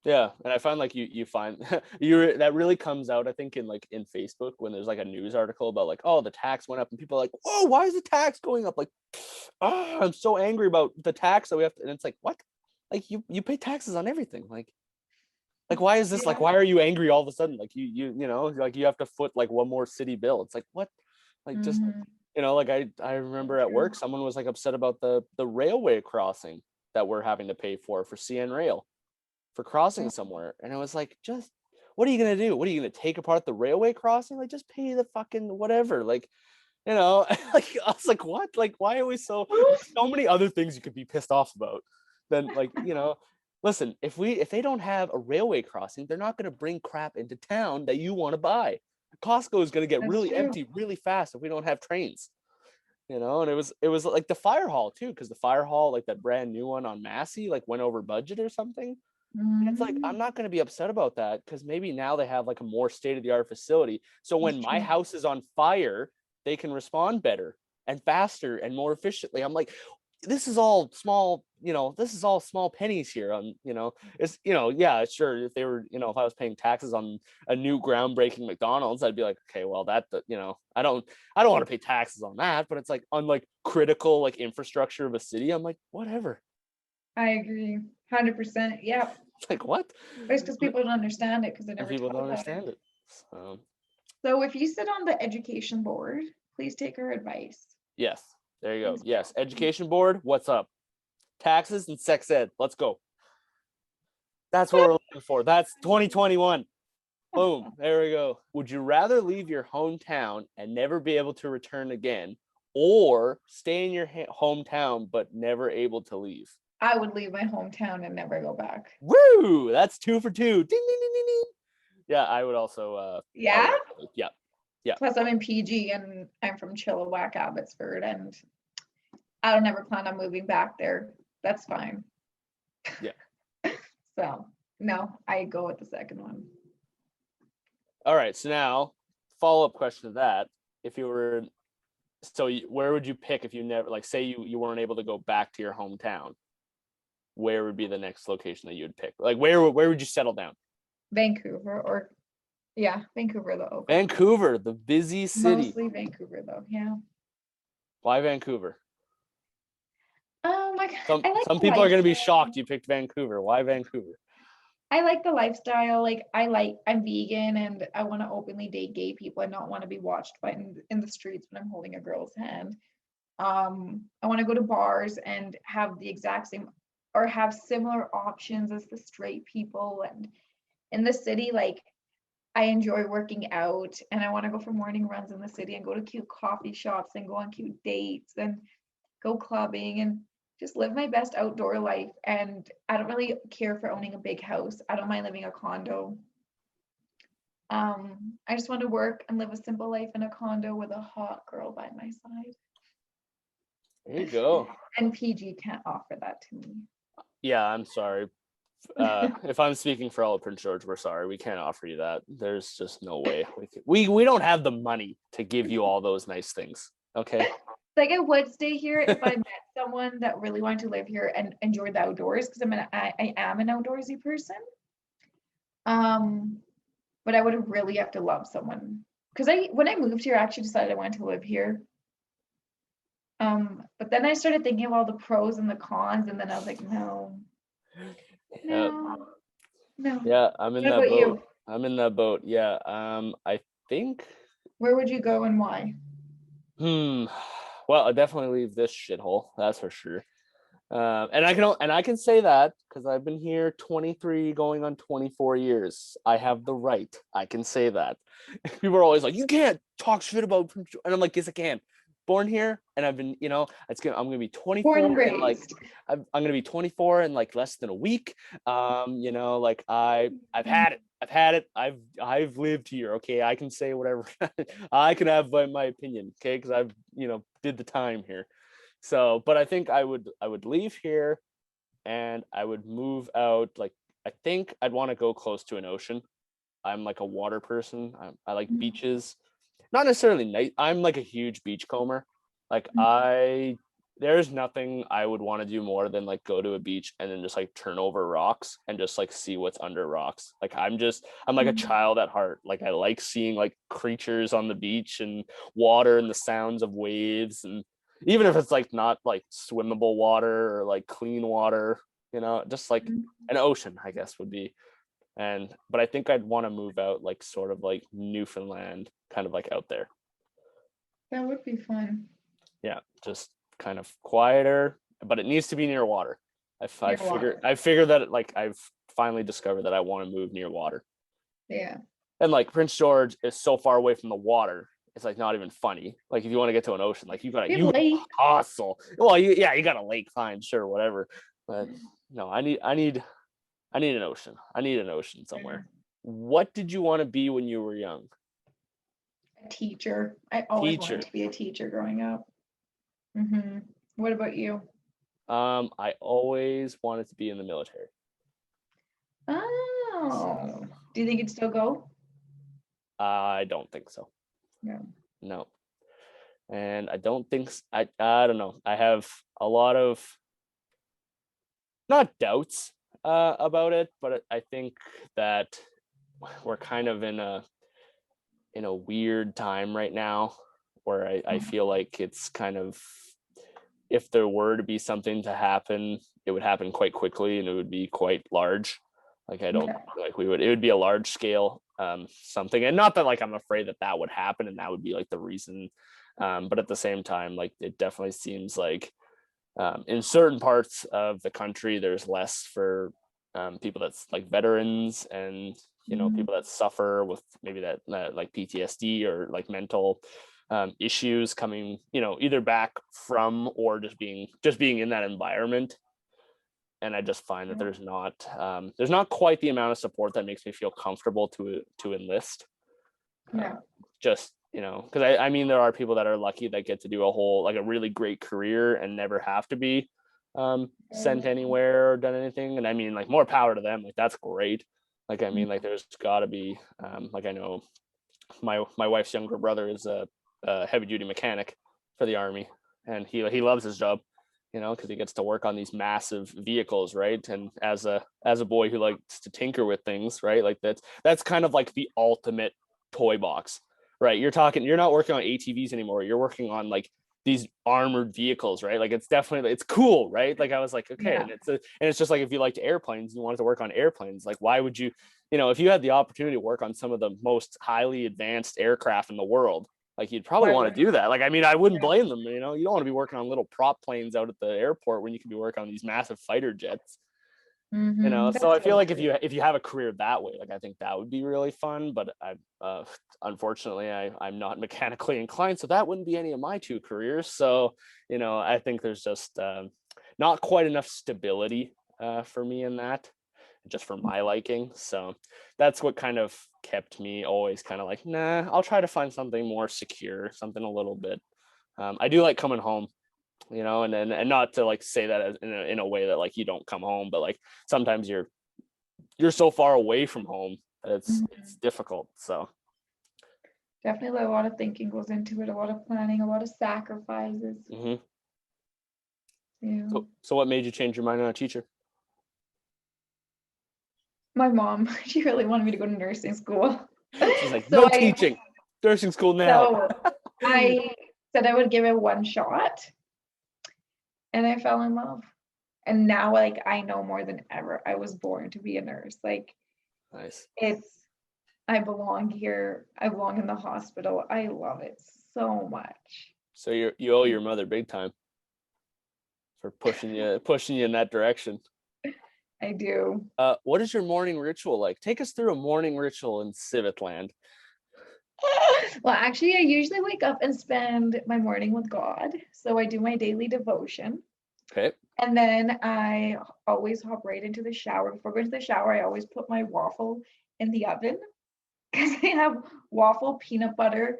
yeah, and I find like you find you that really comes out, I think, in Facebook, when there's like a news article about like, oh, the tax went up, and people are like, whoa, why is the tax going up? Like, oh, I'm so angry about the tax that we have to, and it's like, what? Like, you pay taxes on everything. Like, why is this, like, Yeah. why are you angry all of a sudden? Like, like, you have to foot like one more city bill. It's like, what? Like, just, like, I remember at work, someone was like upset about the railway crossing that we're having to pay for CN Rail for crossing somewhere. And it was like, just, what are you gonna do? What are you gonna take apart the railway crossing? Like, just pay the fucking whatever. Like, like, I was like, what? Like, why are we so many other things you could be pissed off about than, like, listen, if they don't have a railway crossing, they're not going to bring crap into town that you want to buy. Costco is going to get That's really true. empty really fast if we don't have trains. And it was like the fire hall too, because the fire hall, like that brand new one on Massey, like went over budget or something. And it's like, I'm not going to be upset about that, because maybe now they have like a more state-of-the-art facility. So when That's my true. house is on fire, they can respond better and faster and more efficiently. I'm like, this is all small pennies here on, it's, yeah, sure. If they were, if I was paying taxes on a new groundbreaking McDonald's, I'd be like, okay, well, I don't want to pay taxes on that. But it's like, on like critical like infrastructure of a city, I'm like, whatever. I agree. 100%. Yep. It's like, what? It's because people don't understand it because they're And never people taught don't about it. understand it. So So if you sit on the education board, please take our advice. yes, there you go. Please. Yes, education board, what's up? Taxes and sex ed, let's go. That's what we're looking for. That's 2021. Boom. There we go. Would you rather leave your hometown and never be able to return again, or stay in your hometown but never able to leave? I would leave my hometown and never go back. Woo! That's 2 for 2. Ding, ding, ding, ding, ding. Yeah, I would also. Yeah. Yeah. Yeah. Plus, I'm in PG and I'm from Chilliwack, Abbotsford, and I don't ever plan on moving back there. That's fine. Yeah. So, no, I go with the second one. All right. So now, follow up question to that: if you were, where would you pick if you never, like, say you weren't able to go back to your hometown? Where would be the next location that you would pick? Like, where would you settle down? Vancouver, or yeah, Vancouver though. Vancouver, the busy city. Mostly Vancouver though. Yeah. Why Vancouver? Oh my God. Some people are going to be shocked you picked Vancouver. Why Vancouver? I like the lifestyle. Like I'm vegan and I want to openly date gay people and not want to be watched by in the streets when I'm holding a girl's hand. I want to go to bars and have the exact same or have similar options as the straight people. And in the city, like I enjoy working out and I want to go for morning runs in the city and go to cute coffee shops and go on cute dates and go clubbing and just live my best outdoor life. And I don't really care for owning a big house. I don't mind living a condo. I just want to work and live a simple life in a condo with a hot girl by my side. There you go. And PG can't offer that to me. Yeah, I'm sorry. If I'm speaking for all of Prince George, we're sorry. We can't offer you that. There's just no way. We don't have the money to give you all those nice things. Okay. Like I would stay here if I met someone that really wanted to live here and enjoy the outdoors because I am an outdoorsy person. But I would really have to love someone because when I moved here, I actually decided I wanted to live here. But then I started thinking of all the pros and the cons, and then I was like, no. Yeah, I'm in What that about boat. you? I'm in that boat. Yeah. I think. Where would you go and why? Well, I'll definitely leave this shithole. That's for sure. And I can say that because I've been here 23 going on 24 years. I have the right. I can say that. People are always like, you can't talk shit about, and I'm like, yes, I can. Born here, and I've been, I'm gonna be 24 Born and in like raised. I'm gonna be 24 in like less than a week. Like I've had it. I've lived here. Okay, I can say whatever. I can have my opinion. Okay, because I've did the time here. So, but I think I would leave here, and I would move out. Like I think I'd want to go close to an ocean. I'm like a water person. I like beaches. Not necessarily night. I'm like a huge beachcomber. Like there's nothing I would want to do more than like go to a beach and then just like turn over rocks and just like see what's under rocks. Like I'm like a child at heart. Like I like seeing like creatures on the beach and water and the sounds of waves, and even if it's like not like swimmable water or like clean water, just like an ocean, I guess would be. But I think I'd want to move out like sort of like Newfoundland, kind of like out there. That would be fun. Yeah, just kind of quieter, but it needs to be near water. I figured that like I've finally discovered that I want to move near water. Yeah. And like Prince George is so far away from the water, it's like not even funny. Like if you want to get to an ocean, like you gotta hustle. Well, you got a lake, fine, sure, whatever. But no, I need an ocean. I need an ocean somewhere. What did you want to be when you were young? A teacher. I always wanted to be a teacher growing up. What about you? I always wanted to be in the military. Oh, do you think it'd still go? I don't think so. No. And I don't think I don't know. I have a lot of not doubts about it, but I think that we're kind of in a weird time right now where I feel like it's kind of, if there were to be something to happen, it would happen quite quickly and it would be quite large. Like I don't like it would be a large scale something, and not that like I'm afraid that would happen and that would be like the reason, but at the same time, like it definitely seems like in certain parts of the country there's less for people that's like veterans and people that suffer with maybe that like PTSD or like mental issues coming either back from or just being in that environment. And I just find that there's not quite the amount of support that makes me feel comfortable to enlist. Yeah. Just because I mean there are people that are lucky that get to do a really great career and never have to be sent anywhere or done anything. And I mean, like, more power to them. Like, that's great. Like, I mean, like, there's got to be like, I know my wife's younger brother is a heavy duty mechanic for the Army, and he loves his job, because he gets to work on these massive vehicles, right? And as a boy who likes to tinker with things, right? Like, that's kind of like the ultimate toy box, right? You're not working on ATVs anymore. You're working on like these armored vehicles, right? Like, it's cool, right? Like, I was like, okay. Yeah. And it's just like, if you liked airplanes and you wanted to work on airplanes, like, why would you, if you had the opportunity to work on some of the most highly advanced aircraft in the world, like, you'd probably Why want would to do that. Like, I mean, I wouldn't Yeah. blame them. You don't want to be working on little prop planes out at the airport when you can be working on these massive fighter jets. So That's I feel so like true. if you have a career that way, like, I think that would be really fun. But unfortunately, I'm not mechanically inclined, so that wouldn't be any of my two careers. So I think there's just not quite enough stability for me in that, just for my liking. So that's what kind of kept me always kind of like, nah, I'll try to find something more secure, something a little bit. I do like coming home, and not to like say that as in a way that like you don't come home, but like sometimes you're so far away from home that it's difficult. So Definitely a lot of thinking goes into it, a lot of planning, a lot of sacrifices. mm-hmm. Yeah. So what made you change your mind on a teacher? My mom, she really wanted me to go to nursing school. She's like, So no I teaching, nursing school now. so I said I would give it one shot, and I fell in love. And now, like, I know more than ever, I was born to be a nurse. Like, Nice. I belong here. I belong in the hospital. I love it so much. So you owe your mother big time for pushing you in that direction. I do. What is your morning ritual like? Take us through a morning ritual in Civet Land. Well, actually, I usually wake up and spend my morning with God. So I do my daily devotion. Okay. And then I always hop right into the shower. Before going to the shower, I always put my waffle in the oven because I have waffle, peanut butter,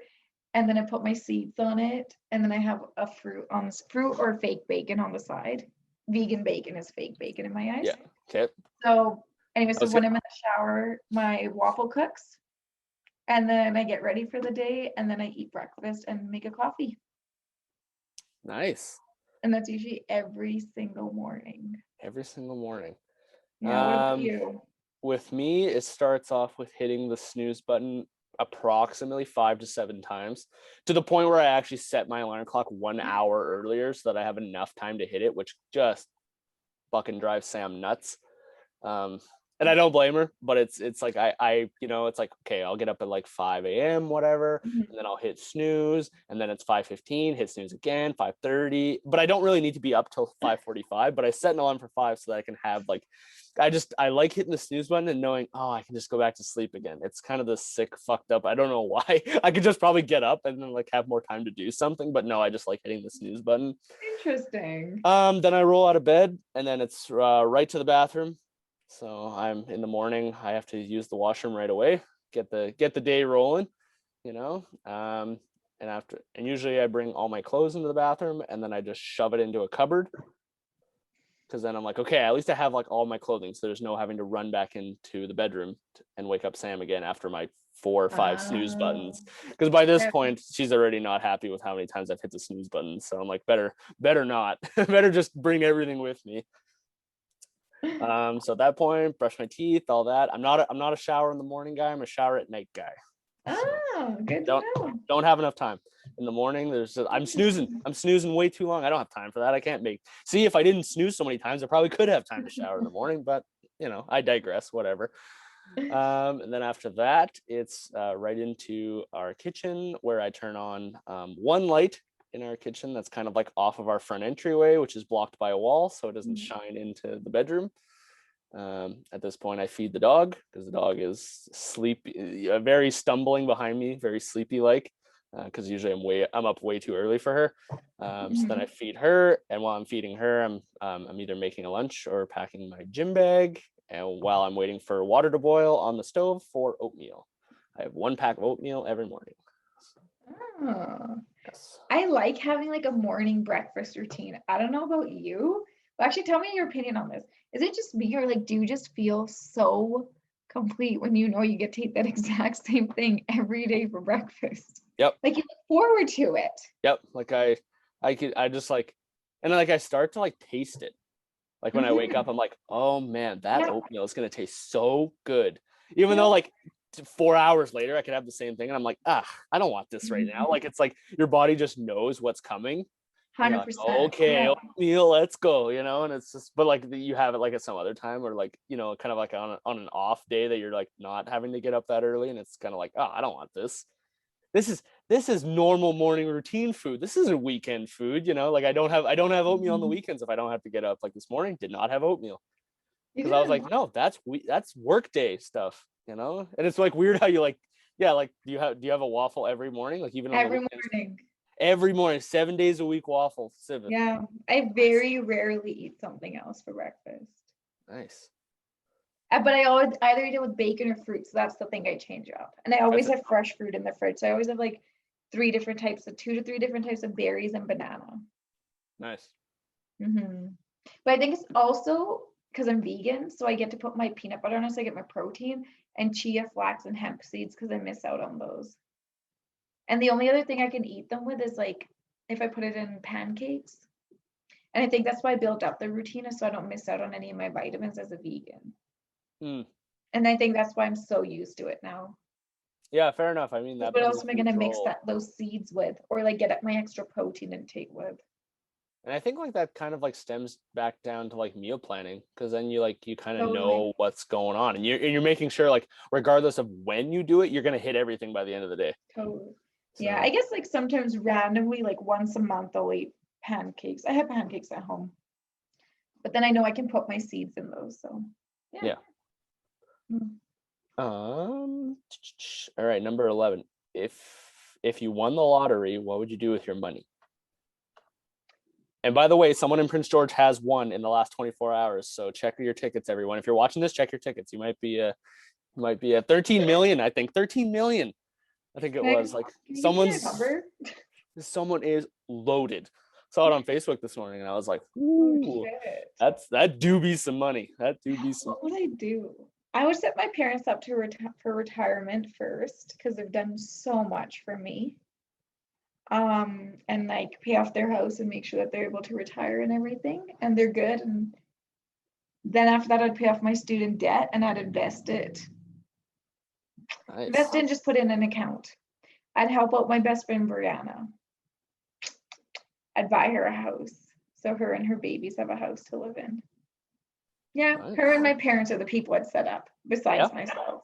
and then I put my seeds on it. And then I have a fruit or fake bacon on the side. Vegan bacon is fake bacon in my eyes. Yeah. Okay. So anyway, so That's when good. I'm in the shower, my waffle cooks. And then I get ready for the day, and then I eat breakfast and make a coffee. Nice. And that's usually every single morning. Every single morning. Yeah, what about you? With me, it starts off with hitting the snooze button approximately 5 to 7 times, to the point where I actually set my alarm clock 1 hour earlier so that I have enough time to hit it, which just fucking drives Sam nuts. And I don't blame her, but it's like it's like, okay, I'll get up at like 5 a.m. whatever, Mhm. and then I'll hit snooze, and then it's 5:15, hit snooze again, 5:30. But I don't really need to be up till 5:45. But I set an alarm for 5 so that I can have like, I like hitting the snooze button and knowing, oh, I can just go back to sleep again. It's kind of the sick, fucked up. I don't know why. I could just probably get up and then like have more time to do something, but no, I just like hitting the snooze button. Interesting. Then I roll out of bed, and then it's right to the bathroom. So I'm in the morning. I have to use the washroom right away. Get the day rolling, you know. And usually I bring all my clothes into the bathroom, and then I just shove it into a cupboard. Because then I'm like, okay, at least I have like all my clothing, so there's no having to run back into the bedroom and wake up Sam again after my 4 or 5 snooze buttons. Because by this point, she's already not happy with how many times I've hit the snooze button. So I'm like, better not, better just bring everything with me. So at that point, brush my teeth, all that. I'm not a shower in the morning guy. I'm a shower at night guy. Oh, good to Don't know. don't have enough time in the morning. I'm snoozing way too long. I don't have time for that. I can't see if I didn't snooze so many times, I probably could have time to shower in the morning, but I digress, whatever. And then after that, it's right into our kitchen, where I turn on one light in our kitchen that's kind of like off of our front entryway, which is blocked by a wall, so it doesn't shine into the bedroom. At this point, I feed the dog because the dog is sleepy, very stumbling behind me, very sleepy like. Because usually I'm up way too early for her. So then I feed her, and while I'm feeding her, I'm either making a lunch or packing my gym bag. And while I'm waiting for water to boil on the stove for oatmeal, I have 1 pack of oatmeal every morning. Oh. Yes. I like having like a morning breakfast routine. I don't know about you, but actually tell me your opinion on this. Is it just me or like do you just feel so complete when you know you get to eat that exact same thing every day for breakfast? Yep. Like you look forward to it. Yep. Like I just like, and then like I start to like taste it. Like when I wake up, Mhm. I'm like, oh man, that Yeah. oatmeal is gonna taste so good. Even though Yep. like 4 hours later I could have the same thing, and I'm like, I don't want this right now. Mhm. Like it's like your body just knows what's coming, and you're like, 100%. okay, Yeah. oatmeal, let's go, And it's just, but like you have it like at some other time, or like kind of like on an off day that you're like not having to get up that early, and it's kind of like, I don't want this. This is this is normal morning routine food. This isn't weekend food, Like I don't have oatmeal on the Mhm. weekends if I don't have to get up. Like this morning, did not have oatmeal because I was Yeah. like, no, that's work day stuff, And it's like weird how you like, yeah, like do you have a waffle every morning, like even on the Every weekends? morning. Every morning, 7 days a week, waffle, civet. Yeah. I Nice, very rarely eat something else for breakfast. nice. But I always either eat it with bacon or fruit. So that's the thing I change up. And I always That's it. have fresh fruit in the fridge. So I always have like two to three different types of berries and banana. Nice. Hmm. But I think it's also because I'm vegan. So I get to put my peanut butter on it. So I get my protein and chia, flax, and hemp seeds because I miss out on those. And the only other thing I can eat them with is like if I put it in pancakes. And I think that's why I built up the routine is so I don't miss out on any of my vitamins as a vegan. Mm. And I think that's why I'm so used to it now. Yeah, fair enough. I mean, Because that what plays else a am I huge gonna mix role. those seeds with, or like get my extra protein intake with? And I think like that kind of like stems back down to like meal planning, because then you kind of Totally, know what's going on, and you're making sure like regardless of when you do it, you're gonna hit everything by the end of the day. totally. Yeah, I So guess like sometimes randomly, like once a month, I'll eat pancakes. I have pancakes at home, but then I know I can put my seeds in those. So yeah. yeah. Mm. All right, number 11. If you won the lottery, what would you do with your money? And by the way, someone in Prince George has won in the last 24 hours. So check your tickets, everyone. If you're watching this, check your tickets. You might be at 13 million. I think 13 million. I think it Can I, was like can you give me a someone's number? someone is loaded. Saw it on Facebook this morning, and I was like, Oh "Ooh, shit. that do be some money. That do be some." What would I do? I would set my parents up to for retirement first because they've done so much for me. And like pay off their house and make sure that they're able to retire and everything, and they're good. And then after that, I'd pay off my student debt and I'd invest it. Nice, Invest in, just put in an account. I'd help out my best friend Brianna. I'd buy her a house so her and her babies have a house to live in. Yeah, her and nice. my parents are the people I'd set up Yeah, besides myself.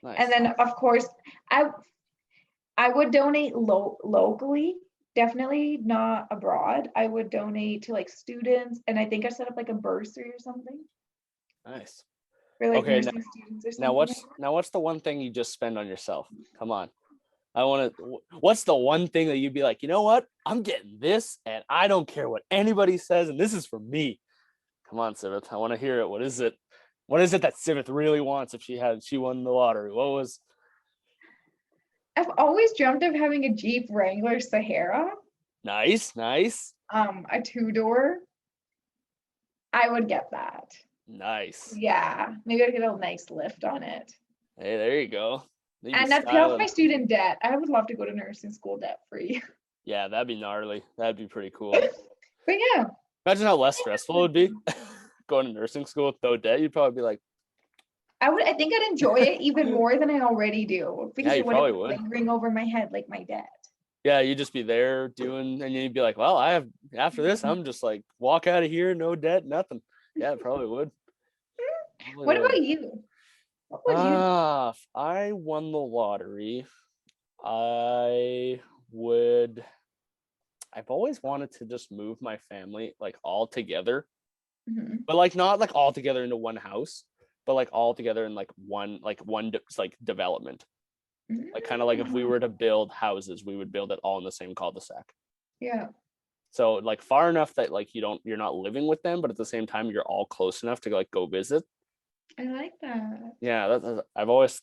And nice. then of course, I I would donate locally, definitely not abroad. I would donate to like students, and I think I set up like a bursary or something Nice. for like Okay, nursing students or now something like what's the one thing you just spend on yourself? Come on. I want to. What's the one thing that you'd be like, you know what? I'm getting this, and I don't care what anybody says, and this is for me. Come on, Sivith. I want to hear it. What is it? What is it that Sivith really wants if she won the lottery? What was that. I've always dreamt of having a Jeep Wrangler Sahara, nice, nice, a two-door. I would get that. nice. Yeah, maybe I'd get a nice lift on it. Hey, there you go. You'd be And I'd pay off my styling. student debt. I would love to go to nursing school debt free. Yeah, that'd be gnarly. That'd be pretty cool. But yeah, Imagine how less stressful it would be going to nursing school with no debt. You'd probably be like, I think I'd enjoy it even more than I already do yeah, because you it wouldn't probably be would. lingering over my head like my debt. Yeah, you'd just be there doing, and you'd be like, well, after this, I'm just like, walk out of here, no debt, nothing. Yeah, it probably would. Probably What would. about you? What would you do? If I won the lottery, I would. I've always wanted to just move my family like all together Mhm. but like not like all together into one house, but like all together in like one like development. Like kind of like if we Mm. were to build houses, we would build it all in the same cul-de-sac. Yeah, So like far enough that like you're not living with them, but at the same time you're all close enough to like go visit. I like that. Yeah, I've always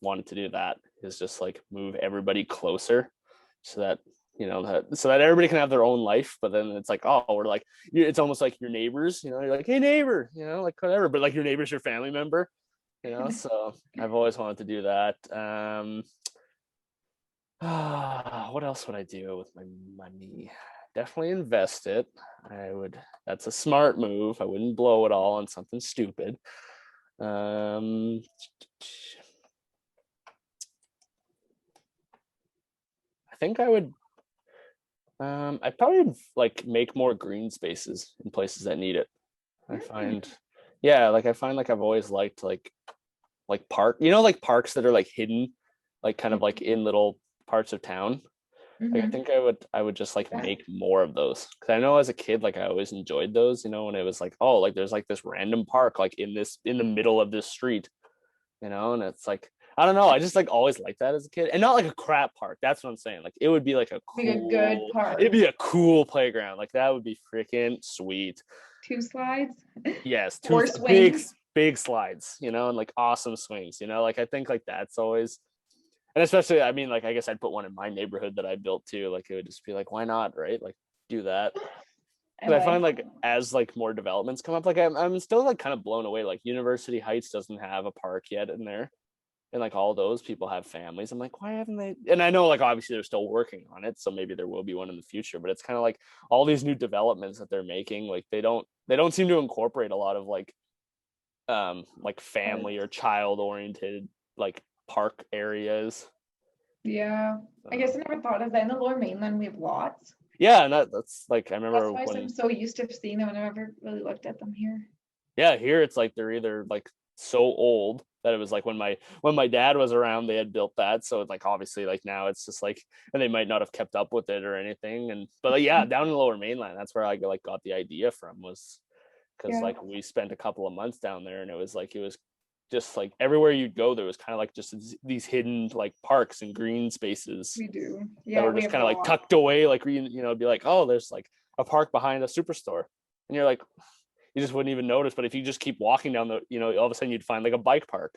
wanted to do that. Is just like move everybody closer, so that so that everybody can have their own life. But then it's like, oh, we're like, it's almost like your neighbors. You're like, hey neighbor, like whatever. But like your neighbor's your family member. So I've always wanted to do that. What else would I do with my money? Definitely invest it. I would. That's a smart move. I wouldn't blow it all on something stupid. Um, I think I would. I probably would like make more green spaces in places that need it. I Mm. find, yeah, like I find like I've always liked like park, like parks that are like hidden, like kind of like in little parts of town. Like I Mhm. think I would just like Yeah. make more of those because I know as a kid like I always enjoyed those. When it was like, oh, like there's like this random park like in the middle of this street, and it's like I don't know. I just like always liked that as a kid, and not like a crap park. That's what I'm saying. Like it would be like Like a good it'd park. be a cool playground. Like that would be freaking sweet. 2 slides, Yes, two four big swings. big slides, and like awesome swings. Like I think like that's always, and especially I mean like I guess I'd put one in my neighborhood that I built too. Like it would just be like why not, right? Like do that. I Because I like find like as like more developments come up, like I'm still like kind of blown away. Like University Heights doesn't have a park yet in there, and like all those people have families. I'm like, why haven't they? And I know like obviously they're still working on it, so maybe there will be one in the future. But it's kind of like all these new developments that they're making, like they don't seem to incorporate a lot of like family or parks. child oriented like park areas. Yeah. I guess I never thought of that. In the Lower Mainland, we have lots. Yeah, and that's like I That's remember why I'm when, so used to seeing them. I never really looked at them here. yeah, here it's like they're either like so old that it was like when my dad was around they had built that, so it's like obviously like now it's just like, and they might not have kept up with it or anything. And but like yeah, down in the Lower Mainland, that's where I like got the idea from, was because Yeah, like we spent a couple of months down there, and it was just like everywhere you'd go there was kind of like just these hidden like parks and green spaces we do. that Yeah, were we just have kind of like lots. tucked away, like it'd be like, oh, there's like a park behind a superstore, and you're like, you just wouldn't even notice. But if you just keep walking down all of a sudden you'd find like a bike park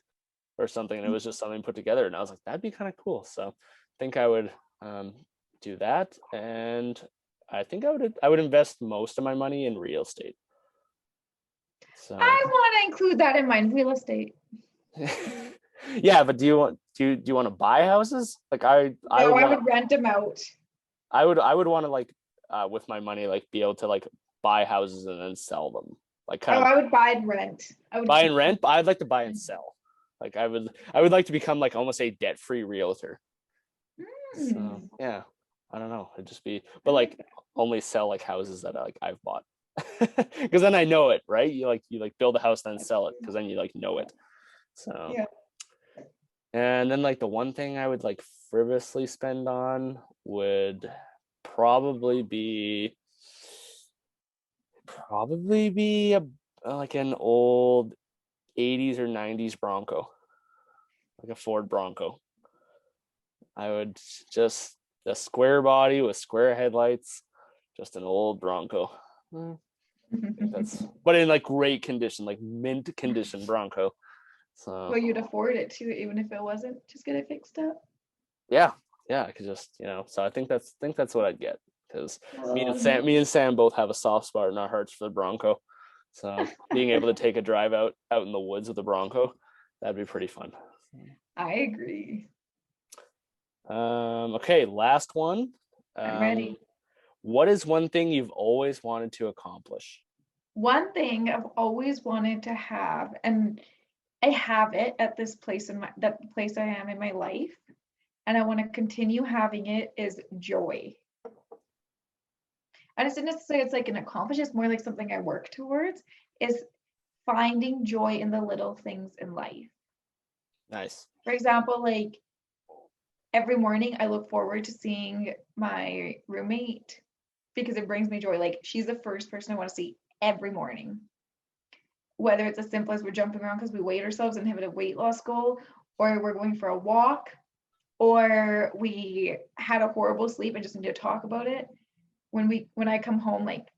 or something, and it was just something put together. And I was like, that'd be kind of cool. So I think I would do that, and I think I would invest most of my money in real estate. So I want to include that in mine. Real estate. yeah, but do you want to buy houses? Like I No, would I want would rent them out. I would want to like with my money like be able to like buy houses and then sell them. Like Oh, kind of I would buy and rent. I would buy keep. and rent, but I'd like to buy and sell. Like I would like to become like almost a debt-free realtor. So Hmm, yeah, I don't know. It'd just be, I but like like that. only sell like houses that I've bought. Because then I know it, right? You like build a house then sell it because then you like know it. So Yeah. and then like the one thing I would like frivolously spend on would probably be a like an old 80s or 90s Bronco, like a Ford Bronco. I would just a square body with square headlights, just an old Bronco. I think that's, but in like great condition, like mint condition Bronco. So Well, you'd afford it too, even if it wasn't. Just get it fixed up. yeah, I could just So I think that's what I'd get, because me and Oh, Sam no. me and Sam both have a soft spot in our hearts for the Bronco. So being able to take a drive out in the woods with the Bronco, that'd be pretty fun. I agree. Okay, last one. I'm Um, ready. what is one thing you've always wanted to accomplish? One thing I've always wanted to have, and I have it at this place in my that place I am in my life, and I want to continue having it, is joy. And it's not necessarily it's like an accomplishment, it's more like something I work towards, is finding joy in the little things in life. Nice. For example, like every morning I look forward to seeing my roommate because it brings me joy. Like she's the first person I want to see every morning. Whether it's as simple as we're jumping around because we weigh ourselves and have a weight loss goal, or we're going for a walk, or we had a horrible sleep and just need to talk about it. When I come home, like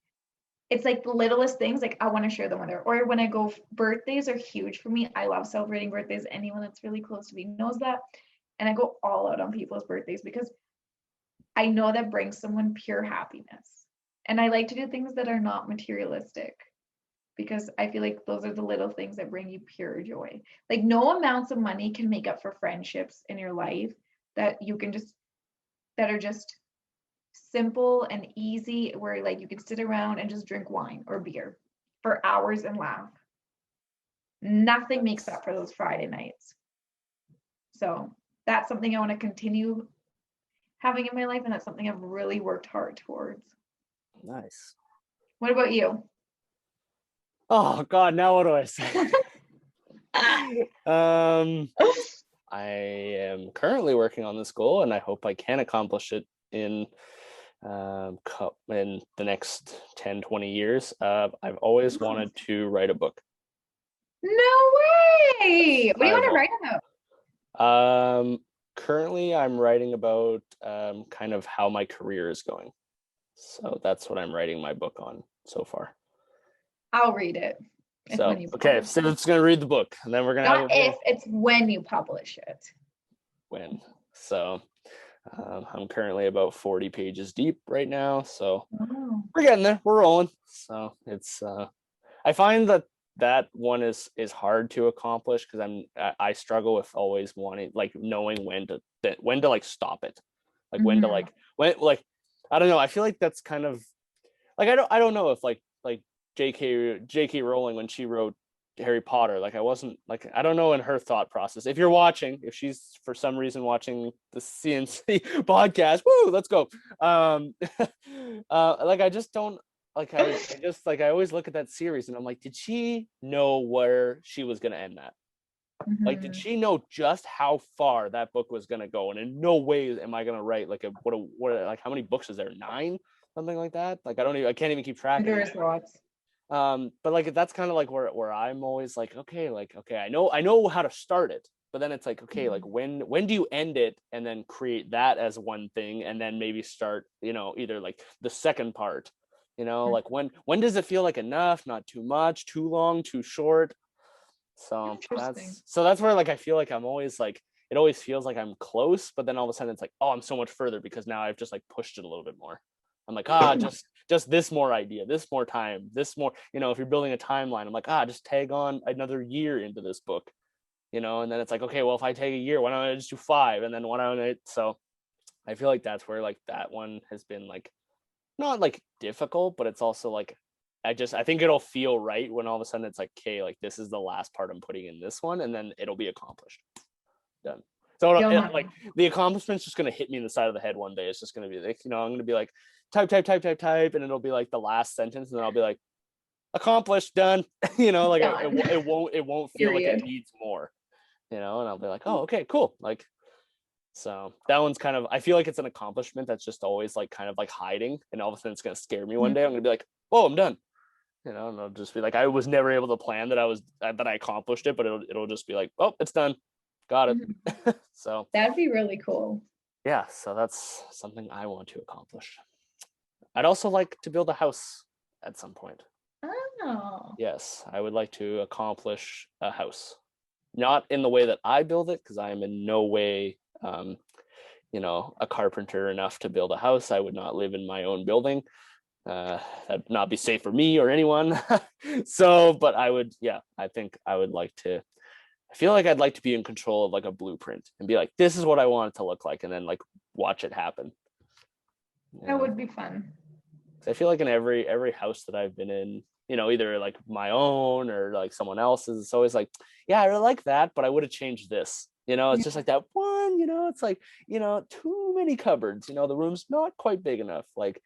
it's like the littlest things, like I want to share them with her. Or when I go, birthdays are huge for me. I love celebrating birthdays. Anyone that's really close to me knows that. And I go all out on people's birthdays because I know that brings someone pure happiness. And I like to do things that are not materialistic because I feel like those are the little things that bring you pure joy. Like no amounts of money can make up for friendships in your life that you can just, that are just simple and easy, where like you can sit around and just drink wine or beer for hours and laugh. Nothing makes up for those Friday nights. So that's something I want to continue having in my life, and that's something I've really worked hard towards. Nice. What about you? Oh God, now what do I say? I am currently working on this goal, and I hope I can accomplish it in the next 10, 20 years. I've always wanted to write a book. No way! What do you want to write about? Currently I'm writing about kind of how my career is going. So that's what I'm writing my book on so far. I'll read it. So okay, so it's gonna read the book, and then we're gonna not if, it's when you publish it. When. So I'm currently about 40 pages deep right now. So we're getting there. We're rolling. So it's I find that one is hard to accomplish because I struggle with always wanting, like, knowing when to like stop it, like when to like when, like, I don't know. I feel like that's kind of like I don't know if like J.K. Rowling, when she wrote Harry Potter, like I wasn't like, I don't know in her thought process. If you're watching, if she's for some reason watching the CNC podcast, woo, let's go. Like I just don't like I just like I always look at that series and I'm like, did she know where she was gonna end that? Like, did she know just how far that book was gonna go? And in no way am I gonna write like like how many books is there? 9, something like that. Like I can't even keep track. There's lots. But like that's kind of like where I'm always like, okay, I know how to start it, but then it's like, okay, like when do you end it and then create that as one thing and then maybe start, either like the second part, like when does it feel like enough, not too much, too long, too short? So that's where like I feel like I'm always like, it always feels like I'm close, but then all of a sudden it's like, oh, I'm so much further because now I've just like pushed it a little bit more. I'm like, just this more idea, this more time, this more, if you're building a timeline, I'm like, just tag on another year into this book, and then it's like, okay, well, if I take a year, why don't I just do 5? And then why don't I, so I feel like that's where like that one has been like, not like difficult, but it's also like, I think it'll feel right when all of a sudden it's like, okay, like this is the last part I'm putting in this one, and then it'll be accomplished. Done. So like the accomplishment's just gonna hit me in the side of the head one day. It's just gonna be like, I'm gonna be like, type, and it'll be like the last sentence, and then I'll be like, accomplished, done. Like done. It won't feel like it needs more. And I'll be like, oh, okay, cool. Like, so that one's kind of, I feel like it's an accomplishment that's just always like kind of like hiding, and all of a sudden it's gonna scare me one day. I'm gonna be like, oh, I'm done. And I'll just be like, I was never able to plan that I accomplished it, but it'll just be like, oh, it's done. Got it. So that'd be really cool. Yeah, so that's something I want to accomplish. I'd also like to build a house at some point. Oh. Yes, I would like to accomplish a house. Not in the way that I build it, because I am in no way, a carpenter enough to build a house. I would not live in my own building. That'd not be safe for me or anyone. So, but I think I would like to, I feel like I'd like to be in control of like a blueprint and be like, this is what I want it to look like, and then like watch it happen. That would be fun. I feel like in every house that I've been in, either like my own or like someone else's, it's always like, yeah, I really like that, but I would have changed this. It's just like that one, it's like, too many cupboards, the room's not quite big enough. Like,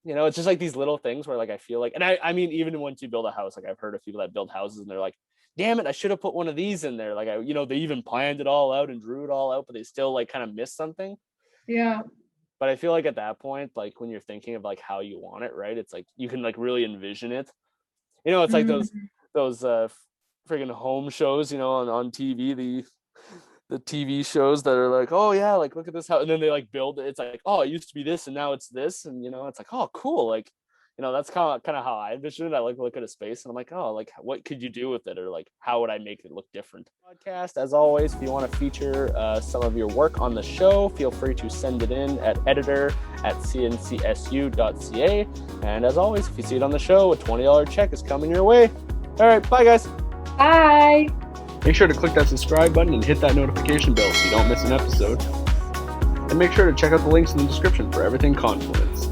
it's just like these little things where like I feel like, and I mean, even once you build a house, like I've heard of people that build houses and they're like, damn it, I should have put one of these in there. Like they even planned it all out and drew it all out, but they still like kind of missed something. Yeah. But I feel like at that point, like when you're thinking of like how you want it, right? It's like you can like really envision it. It's like Mm. those friggin' home shows, on TV, the TV shows that are like, oh yeah, like look at this house, and then they like build it. It's like, oh, it used to be this, and now it's this, and it's like, oh, cool. Like, that's kind of how I envision it. I like look at a space, and I'm like, oh, like what could you do with it, or like how would I make it look different? Podcast, as always, if you want to feature some of your work on the show, feel free to send it in at editor@cncsu.ca. And as always, if you see it on the show, a $20 check is coming your way. All right, bye guys. Bye. Make sure to click that subscribe button and hit that notification bell so you don't miss an episode. And make sure to check out the links in the description for everything Confluence.